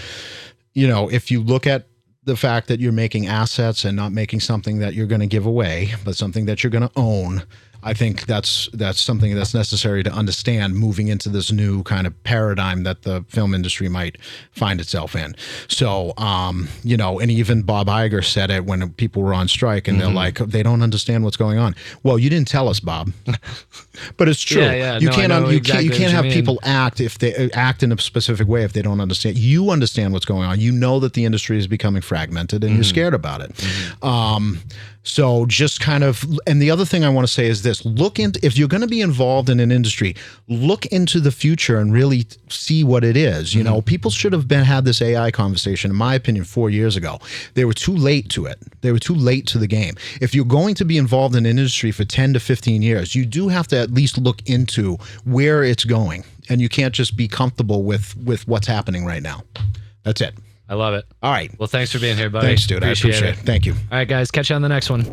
if you look at the fact that you're making assets and not making something that you're going to give away, but something that you're going to own, I think that's something that's necessary to understand moving into this new kind of paradigm that the film industry might find itself in. So, and even Bob Iger said it when people were on strike, and they're like, they don't understand what's going on. Well, you didn't tell us, Bob. But it's true. You can't have people act if they act in a specific way if they don't understand. You understand what's going on. You know that the industry is becoming fragmented, and you're scared about it. So just kind of, and the other thing I want to say is this: if you're going to be involved in an industry, look into the future and really see what it is. People should have had this AI conversation, in my opinion, 4 years ago. They were too late to it. They were too late to the game. If you're going to be involved in an industry for 10 to 15 years, you do have to at least look into where it's going, and you can't just be comfortable with what's happening right now. That's it. I love it. All right. Well, thanks for being here, buddy. Thanks, dude. I appreciate it. Thank you. All right, guys. Catch you on the next one.